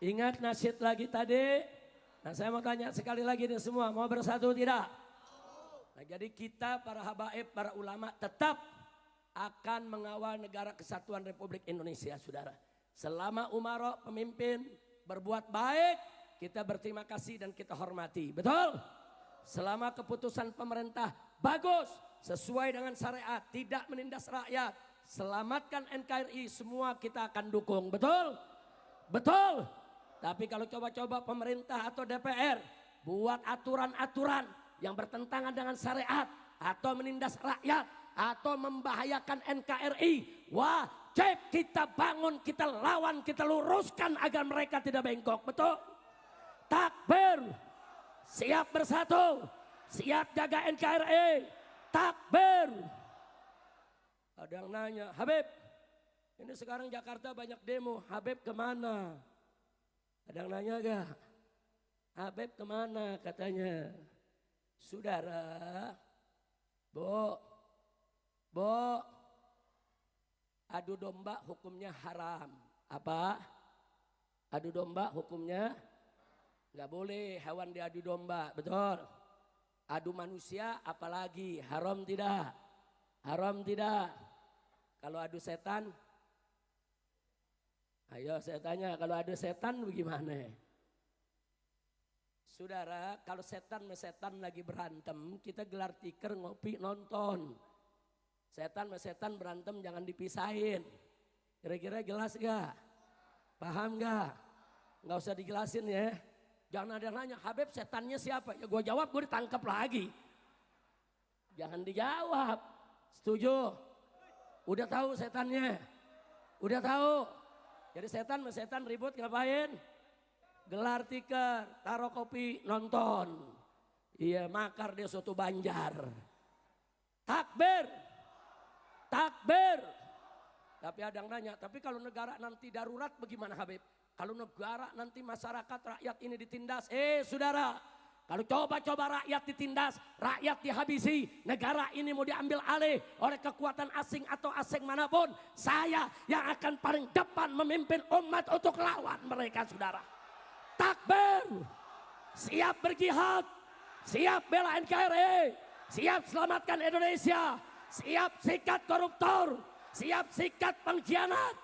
Ingat nasyid lagi tadi? Nah saya mau tanya sekali lagi nih semua, mau bersatu tidak? Nah jadi kita para habaib, para ulama tetap akan mengawal negara kesatuan Republik Indonesia, saudara. Selama umara pemimpin berbuat baik, kita berterima kasih dan kita hormati. Betul? Selama keputusan pemerintah bagus, sesuai dengan syariat, tidak menindas rakyat, selamatkan NKRI, semua kita akan dukung. Betul? Betul? Tapi kalau coba-coba pemerintah atau DPR buat aturan-aturan yang bertentangan dengan syariat atau menindas rakyat atau membahayakan NKRI, wajib kita bangun, kita lawan, kita luruskan agar mereka tidak bengkok. Betul? Takbir, siap bersatu, siap jaga NKRI, takbir. Ada yang nanya, Habib, ini sekarang Jakarta banyak demo, Habib kemana? Ada yang nanya gak? Habib kemana katanya? Saudara, Bu, adu domba hukumnya haram. Apa? Adu domba hukumnya nggak boleh, hewan diadu domba, betul? Adu manusia apalagi, haram tidak? Haram tidak? Kalau adu setan? Ayo saya tanya, kalau adu setan bagaimana? Saudara, kalau setan lagi berantem, kita gelar tikar ngopi nonton. Setan sama setan berantem jangan dipisahin. Kira-kira jelas gak? Paham gak? Gak usah dijelasin ya. Jangan ada yang nanya, Habib setannya siapa? Ya gue jawab, gue ditangkap lagi. Jangan dijawab. Setuju? Udah tahu setannya? Udah tahu? Jadi setan sama setan ribut ngapain? Gelar tikar, taruh kopi, nonton. Iya, makar dia soto Banjar. Takbir. Takbir. Tapi ada yang nanya, tapi kalau negara nanti darurat bagaimana Habib? Kalau negara nanti masyarakat rakyat ini ditindas. Saudara, kalau coba-coba rakyat ditindas, rakyat dihabisi, negara ini mau diambil alih oleh kekuatan asing atau asing manapun, saya yang akan paling depan memimpin umat untuk lawan mereka, saudara. Takbir, siap berjihad, siap bela NKRI, siap selamatkan Indonesia, siap sikat koruptor, siap sikat pengkhianat.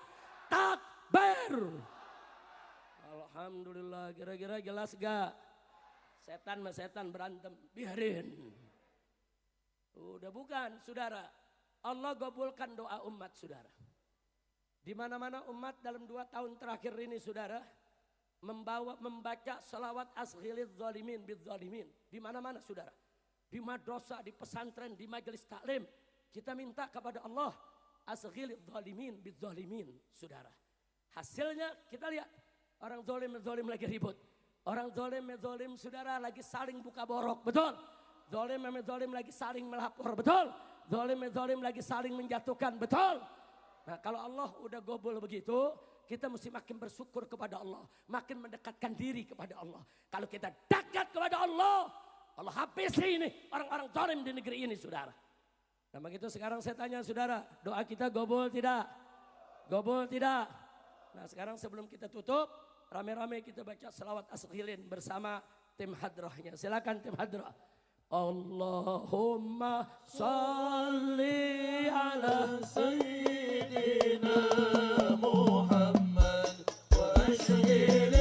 Takbir. Alhamdulillah, kira-kira jelas gak? Setan sama setan berantem, biarin. Udah bukan, saudara. Allah gabulkan doa umat, saudara. Di mana-mana umat dalam 2 tahun terakhir ini, saudara, membaca salawat asghilidz zalimin bidzalimin. Di mana-mana, saudara. Di madrasah, di pesantren, di majelis taklim, kita minta kepada Allah asghilidz zalimin bidzalimin, saudara. Hasilnya kita lihat, orang zalim lagi ribut. Orang zalim saudara lagi saling buka borok, betul? Zalim lagi saling melapor, betul? Zalim lagi saling menjatuhkan, betul? Nah kalau Allah udah gobol begitu, kita mesti makin bersyukur kepada Allah, makin mendekatkan diri kepada Allah. Kalau kita dekat kepada Allah, Allah habisi ini orang-orang zalim di negeri ini, saudara. Nah begitu sekarang saya tanya saudara, doa kita gobol tidak? Gobol tidak? Nah sekarang sebelum kita tutup, rame-rame kita baca salawat asghilin bersama tim hadrahnya. Silakan tim hadrah. Allahumma salli ala sayyidina Muhammad wa ashghil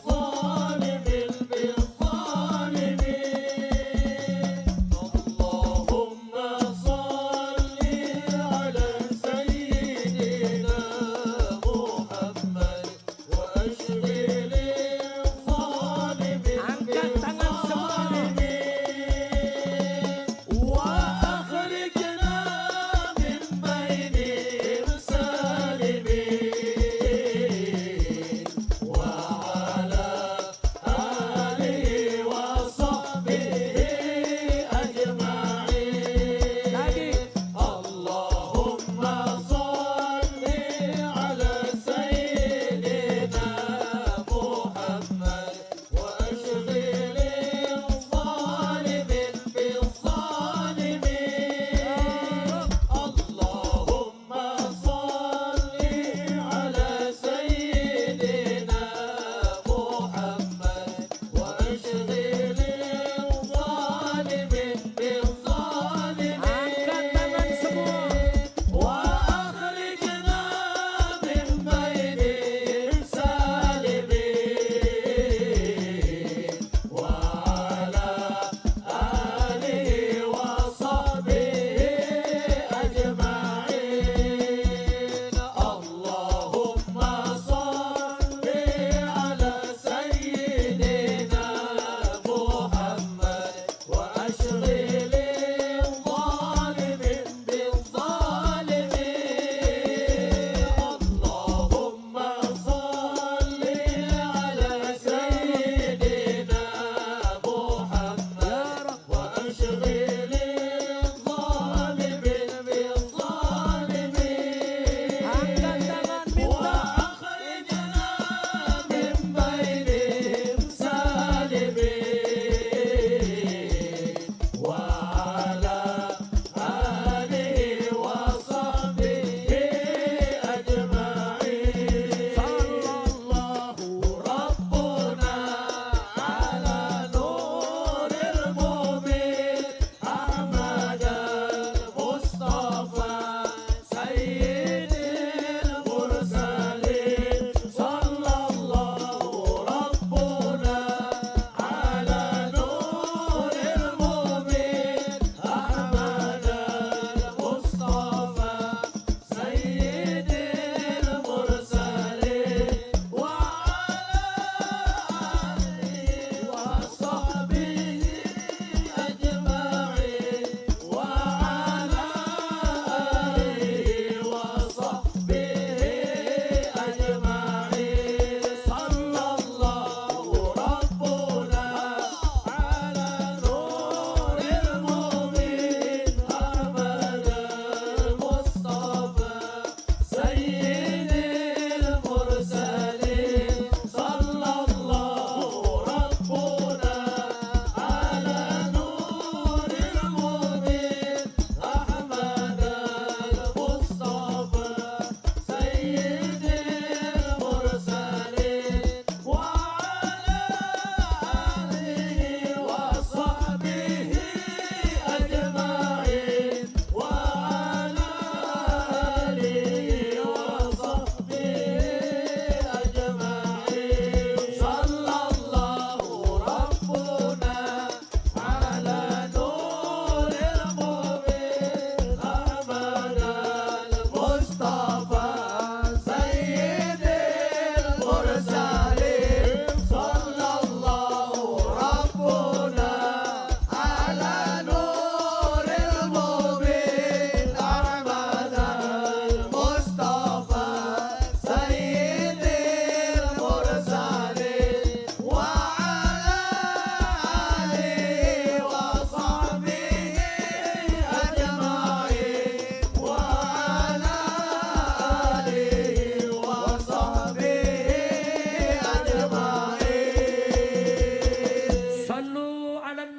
zalimin bil zalimin. Allahumma salli ala sayyidina Muhammad wa ashghil zalimin. Angkat tangan semua. وأخرجنا من بين السالمين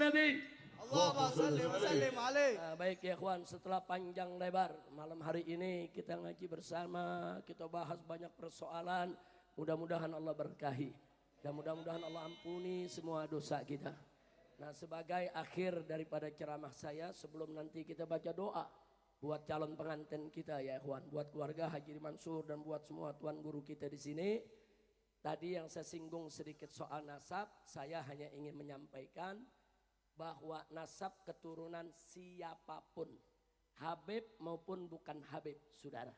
Nabi. Allahumma salli wa sallim alaih. Baik ya ikhwan, setelah panjang lebar malam hari ini kita ngaji bersama, kita bahas banyak persoalan. Mudah-mudahan Allah berkahi dan mudah-mudahan Allah ampuni semua dosa kita. Nah, sebagai akhir daripada ceramah saya, sebelum nanti kita baca doa buat calon pengantin kita ya ikhwan, buat keluarga Haji Mansur dan buat semua tuan guru kita di sini. Tadi yang saya singgung sedikit soal nasab, saya hanya ingin menyampaikan bahwa nasab keturunan siapapun, Habib maupun bukan Habib, saudara,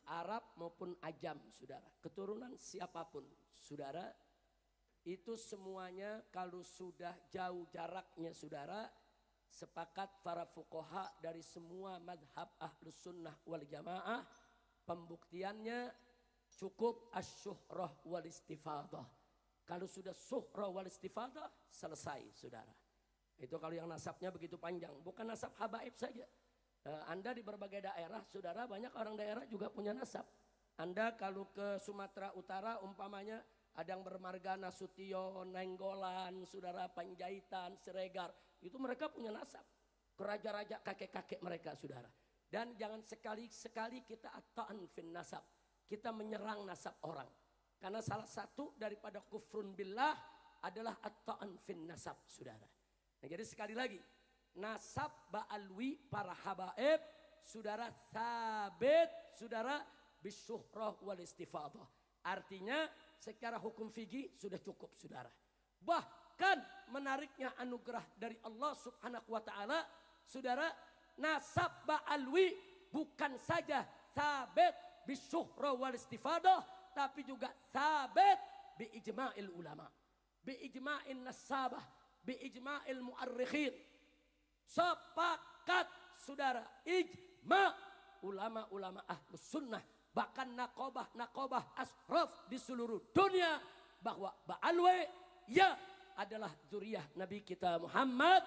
Arab maupun Ajam, saudara, keturunan siapapun, saudara, itu semuanya kalau sudah jauh jaraknya, saudara, sepakat para fuqaha dari semua madhab ahlus sunnah wal jamaah, pembuktiannya cukup asyuhrah wal istifadah. Kalau sudah syuhrah wal istifadah, selesai, saudara. Itu kalau yang nasabnya begitu panjang, bukan nasab habaib saja. Anda di berbagai daerah, saudara, banyak orang daerah juga punya nasab. Anda kalau ke Sumatera Utara umpamanya ada yang bermarga Nasution, Nenggolan, saudara, Panjaitan, Siregar, itu mereka punya nasab. Raja-raja kakek-kakek mereka, saudara. Dan jangan sekali-sekali kita ata'an fin nasab, kita menyerang nasab orang. Karena salah satu daripada kufrun billah adalah ata'an fin nasab, saudara. Nah, jadi sekali lagi, nasab ba'alwi para habaib, saudara, thabit, saudara, bisyuhrah wal istifadah. Artinya secara hukum fikih sudah cukup, saudara. Bahkan menariknya anugerah dari Allah subhanahu wa ta'ala, saudara, nasab ba'alwi bukan saja thabit bisyuhrah wal istifadah, tapi juga thabit bi ijma'il ulama, bi ijma'in nasabah, bi ijma'il mu'arrikhin. Sepakat, saudara, ijma' ulama-ulama ahlus sunnah, bahkan nakobah ashraf di seluruh dunia, bahwa Ba'alwi ya adalah zuriyah Nabi kita Muhammad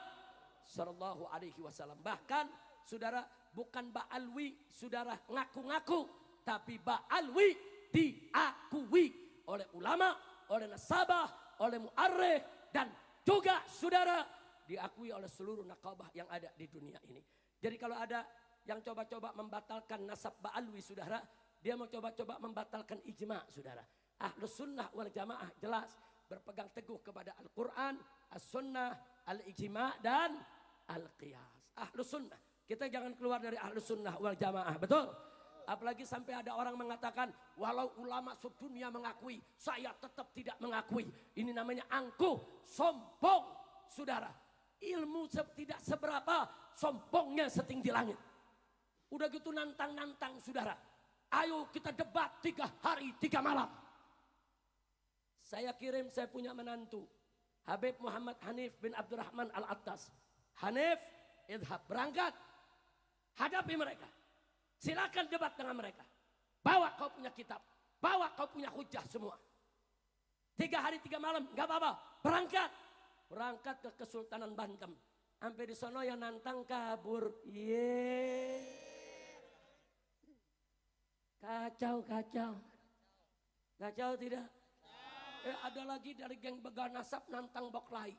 sallallahu alaihi wasallam. Bahkan, saudara, bukan Ba'alwi, saudara, ngaku-ngaku, tapi Ba'alwi diakui oleh ulama, oleh nasabah, oleh mu'arrikh, dan juga, saudara, diakui oleh seluruh nakabah yang ada di dunia ini. Jadi kalau ada yang coba-coba membatalkan nasab Ba'alwi, saudara, dia mau coba-coba membatalkan ijma', saudara. Ahlus sunnah wal jamaah jelas berpegang teguh kepada Al-Quran, As-Sunnah, Al-Ijma' dan Al-Qiyas. Ahlus sunnah, kita jangan keluar dari ahlus sunnah wal jamaah, betul? Apalagi sampai ada orang mengatakan, walau ulama sedunia mengakui, saya tetap tidak mengakui. Ini namanya angkuh, sombong, saudara. Ilmu tidak seberapa, sombongnya setinggi langit. Udah gitu nantang-nantang, saudara. Ayo kita debat 3 hari 3 malam. Saya punya menantu, Habib Muhammad Hanif bin Abdurrahman Al-Attas. Hanif, idhab, berangkat, hadapi mereka. Silakan debat dengan mereka. Bawa kau punya kitab, bawa kau punya hujah semua. 3 hari 3 malam, gak apa-apa, berangkat. Berangkat ke Kesultanan Banten. Sampai di sono yang nantang kabur. Kacau tidak? Ada lagi dari geng begal nasab nantang berkelahi.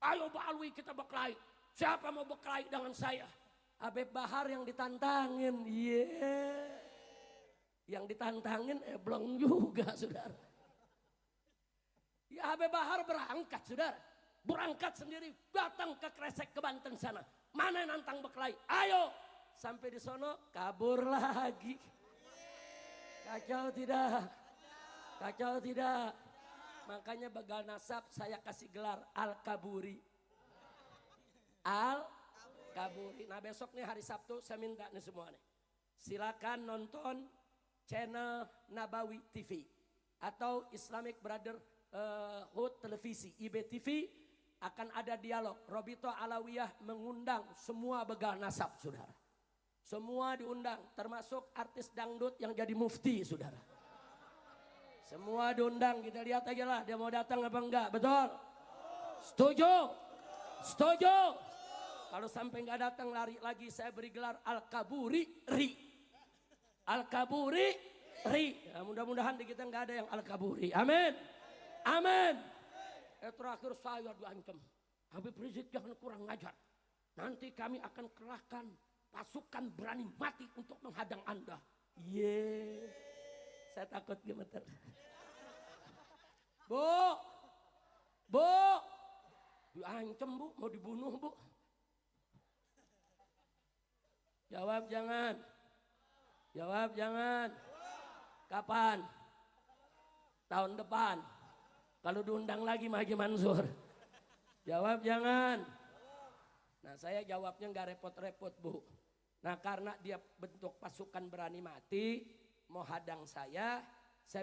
Ayo Ba'alwi kita berkelahi. Siapa mau berkelahi dengan saya? Habib Bahar yang ditantangin, yang ditantangin blong juga, saudara. Ya Habib Bahar berangkat, saudara, berangkat sendiri, datang ke Kresek ke Banten sana. Mana nantang berkelahi? Ayo, sampai di sono kabur lagi. Kacau tidak? Makanya begal nasab saya kasih gelar Al-Kaburi. Kaburi. Nah besok nih hari Sabtu saya minta nih semua nih, silakan nonton channel Nabawi TV atau Islamic Brotherhood Televisi IBTV. Akan ada dialog. Robito Alawiyah mengundang semua begal nasab, saudara. Semua diundang, termasuk artis dangdut yang jadi mufti, saudara. Semua diundang, kita lihat aja lah dia mau datang apa enggak, betul? Setuju? Kalau sampai nggak datang lari lagi, saya beri gelar Al-Kaburi Ri. Ya, mudah-mudahan di kita nggak ada yang Al-Kaburi. Amin. Terakhir saya diancam. Habib Rizik jangan kurang ngajar. Nanti kami akan kerahkan pasukan berani mati untuk menghadang Anda. Saya takut gemeter. Bu, diancam bu, mau dibunuh bu. Jawab jangan. Kapan? Tahun depan. Kalau diundang lagi sama Haji Mansur. Jawab jangan. Nah saya jawabnya nggak repot-repot bu. Nah karena dia bentuk pasukan berani mati, mau hadang saya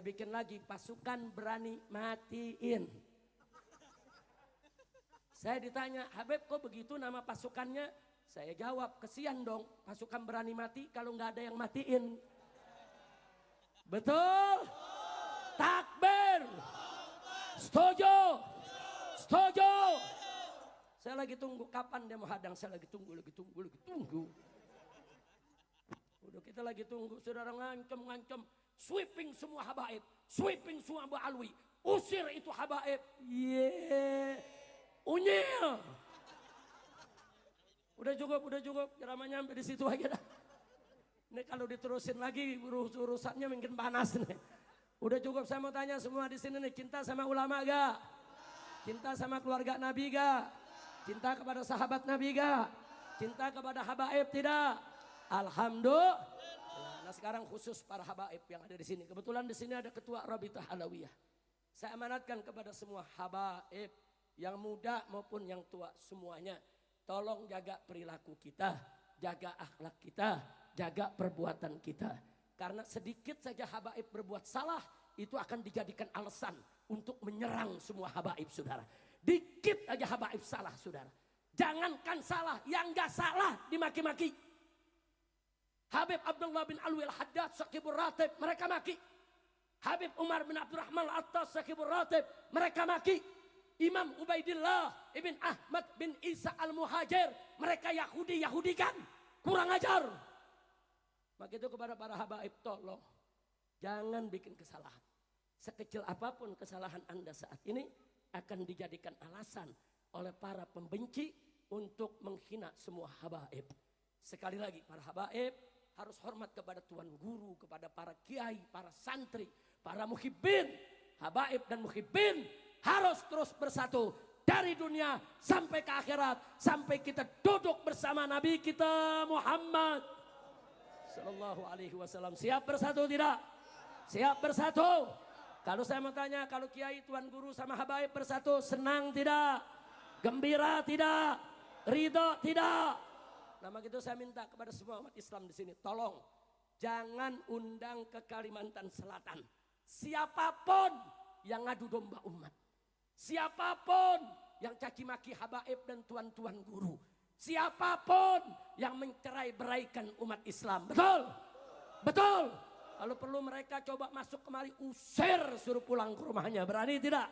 bikin lagi pasukan berani matiin. Saya ditanya, Habib kok begitu nama pasukannya? Saya jawab, kesian dong pasukan berani mati kalau nggak ada yang matiin. Betul? Takbir. Setuju. Saya lagi tunggu kapan dia mau hadang. Saya lagi tunggu. Udah kita lagi tunggu, saudara ngancem. Sweeping semua habaib. Sweeping semua Mbak Alwi. Usir itu habaib. Unyil. Udah cukup. Ceramahnya sampai di situ aja dah. Ini kalau diterusin lagi urusannya mungkin panas nih. Udah cukup, saya mau tanya semua di sini nih, cinta sama ulama gak? Cinta sama keluarga Nabi gak? Cinta kepada sahabat Nabi gak? Cinta kepada habaib tidak? Alhamdulillah. Nah sekarang khusus para habaib yang ada di sini. Kebetulan di sini ada ketua Rabitah Alawiyah. Saya amanatkan kepada semua habaib yang muda maupun yang tua semuanya. Tolong jaga perilaku kita, jaga akhlak kita, jaga perbuatan kita. Karena sedikit saja habaib berbuat salah, itu akan dijadikan alasan untuk menyerang semua habaib saudara. Dikit aja habaib salah saudara. Jangankan salah, yang gak salah dimaki-maki. Habib Abdullah bin Alwi al-Haddad Saqibur Ratib, mereka maki. Habib Umar bin Abdurrahman al-Attas Saqibur Ratib, mereka maki. Imam Ubaidillah ibn Ahmad bin Isa al-Muhajir, mereka Yahudikan, kurang ajar. Maka itu kepada para habaib, tolong jangan bikin kesalahan. Sekecil apapun kesalahan Anda saat ini akan dijadikan alasan oleh para pembenci untuk menghina semua habaib. Sekali lagi, para habaib harus hormat kepada tuan guru, kepada para kiai, para santri, para muhibbin. Habaib dan muhibbin harus terus bersatu dari dunia sampai ke akhirat, sampai kita duduk bersama Nabi kita Muhammad Sallallahu Alaihi Wasallam. Siap bersatu tidak? Siap bersatu. Kalau saya mau tanya, kalau kiai, tuan guru sama habaib bersatu, senang tidak? Gembira tidak? Ridho tidak? Nah begitu saya minta kepada semua umat Islam di sini, tolong jangan undang ke Kalimantan Selatan siapapun yang ngadu domba umat, siapapun yang caci maki habaib dan tuan-tuan guru, siapapun yang mencerai-beraikan umat Islam. Betul? Betul? Kalau perlu mereka coba masuk kemari, usir, suruh pulang ke rumahnya. Berani tidak?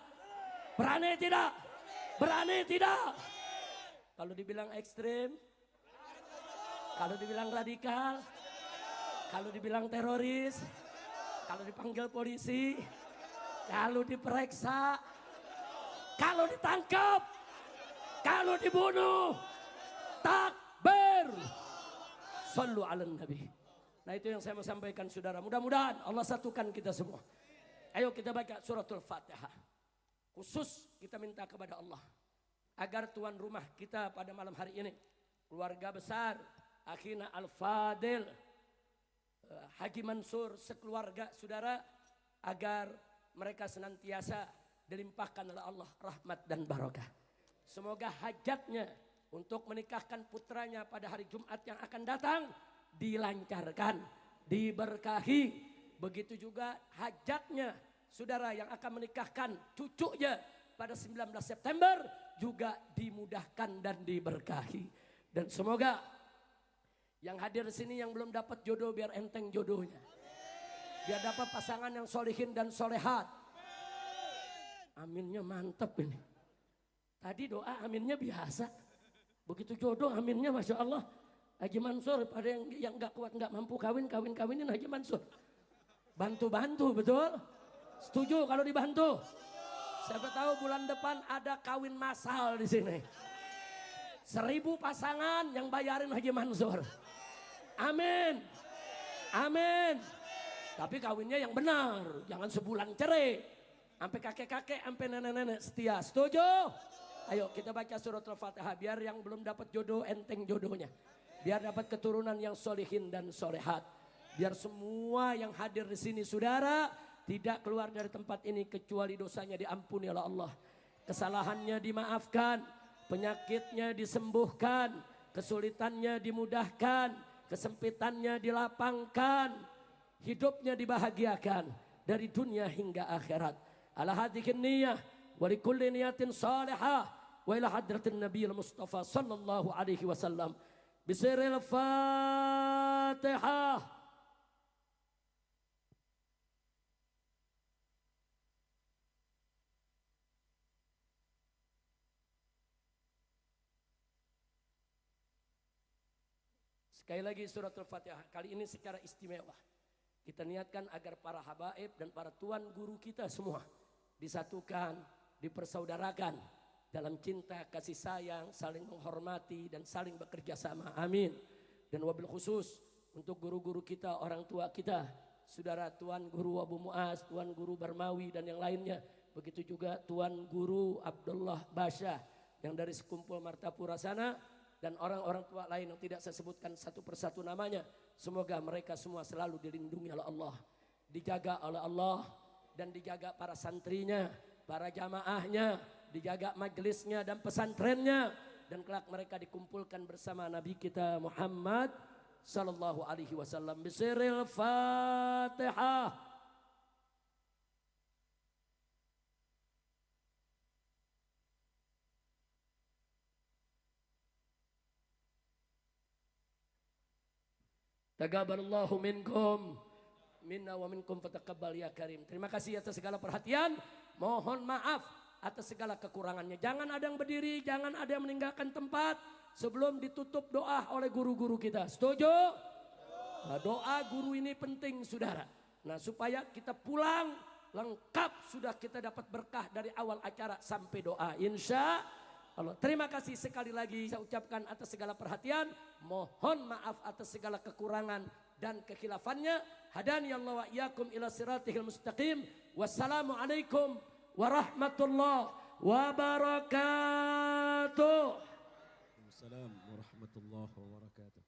Berani tidak? Berani tidak? Kalau dibilang ekstrim, kalau dibilang radikal, kalau dibilang teroris, kalau dipanggil polisi, kalau diperiksa, kalau ditangkap, kalau dibunuh, takbir. Sallu ala nabi. Nah itu yang saya mau sampaikan saudara. Mudah-mudahan Allah satukan kita semua. Ayo kita baca suratul Fatihah. Khusus kita minta kepada Allah agar tuan rumah kita pada malam hari ini, keluarga besar Akhina Al-Fadil Haji Mansur sekeluarga saudara, agar mereka senantiasa dilimpahkan oleh Allah rahmat dan barokah. Semoga hajatnya untuk menikahkan putranya pada hari Jumat yang akan datang dilancarkan, diberkahi. Begitu juga hajatnya saudara yang akan menikahkan cucunya pada 19 September juga dimudahkan dan diberkahi. Dan semoga yang hadir di sini yang belum dapat jodoh biar enteng jodohnya. Biar dapat pasangan yang solihin dan solehat. Aminnya mantap ini. Tadi doa aminnya biasa. Begitu jodoh aminnya Masya Allah. Haji Mansur pada yang gak kuat gak mampu kawinin Haji Mansur. Bantu-bantu betul? Setuju kalau dibantu? Siapa tahu bulan depan ada kawin massal di sini. 1000 pasangan yang bayarin Haji Mansur. Amin. Amin. Tapi kawinnya yang benar, jangan sebulan cerai. Sampai kakek-kakek, sampai nenek-nenek setia. Setuju? Ayo kita baca surat Al-Fatihah biar yang belum dapat jodoh enteng jodohnya. Biar dapat keturunan yang solihin dan solehat. Biar semua yang hadir di sini saudara tidak keluar dari tempat ini kecuali dosanya diampuni oleh Allah. Kesalahannya dimaafkan, penyakitnya disembuhkan, kesulitannya dimudahkan, kesempitannya dilapangkan, hidupnya dibahagiakan dari dunia hingga akhirat. Ala hadhihi niyah wa likulli niyatin salihah wa ila hadratin nabiyil mustafa sallallahu alaihi wasallam bisiril Fatihah. Sekali lagi surat Al-Fatihah, kali ini secara istimewa. Kita niatkan agar para habaib dan para tuan guru kita semua disatukan, dipersaudarakan dalam cinta, kasih sayang, saling menghormati dan saling bekerja sama. Amin. Dan wabil khusus untuk guru-guru kita, orang tua kita, saudara Tuan Guru Abu Muaz, Tuan Guru Barmawi dan yang lainnya. Begitu juga Tuan Guru Abdullah Basya yang dari sekumpul Martapura sana. Dan orang-orang tua lain yang tidak saya sebutkan satu persatu namanya. Semoga mereka semua selalu dilindungi oleh Allah. Dijaga oleh Allah. Dan dijaga para santrinya, para jamaahnya. Dijaga majelisnya dan pesantrennya. Dan kelak mereka dikumpulkan bersama Nabi kita Muhammad sallallahu alaihi wasallam. Bisiril Fatihah. Taqabbalallahu minkum minna wa minkum fataqabbal ya karim. Terima kasih atas segala perhatian. Mohon maaf atas segala kekurangannya. Jangan ada yang berdiri, jangan ada yang meninggalkan tempat sebelum ditutup doa oleh guru-guru kita. Setuju? Nah, doa guru ini penting saudara. Nah, supaya kita pulang lengkap sudah kita dapat berkah dari awal acara sampai doa. Insya Allah. Terima kasih sekali lagi saya ucapkan atas segala perhatian. Mohon maaf atas segala kekurangan dan kekhilafannya. Hadani Allah wa iyyakum ila siratihil mustaqim. Wassalamualaikum warahmatullahi wabarakatuh. Waalaikumsalam warahmatullahi wabarakatuh.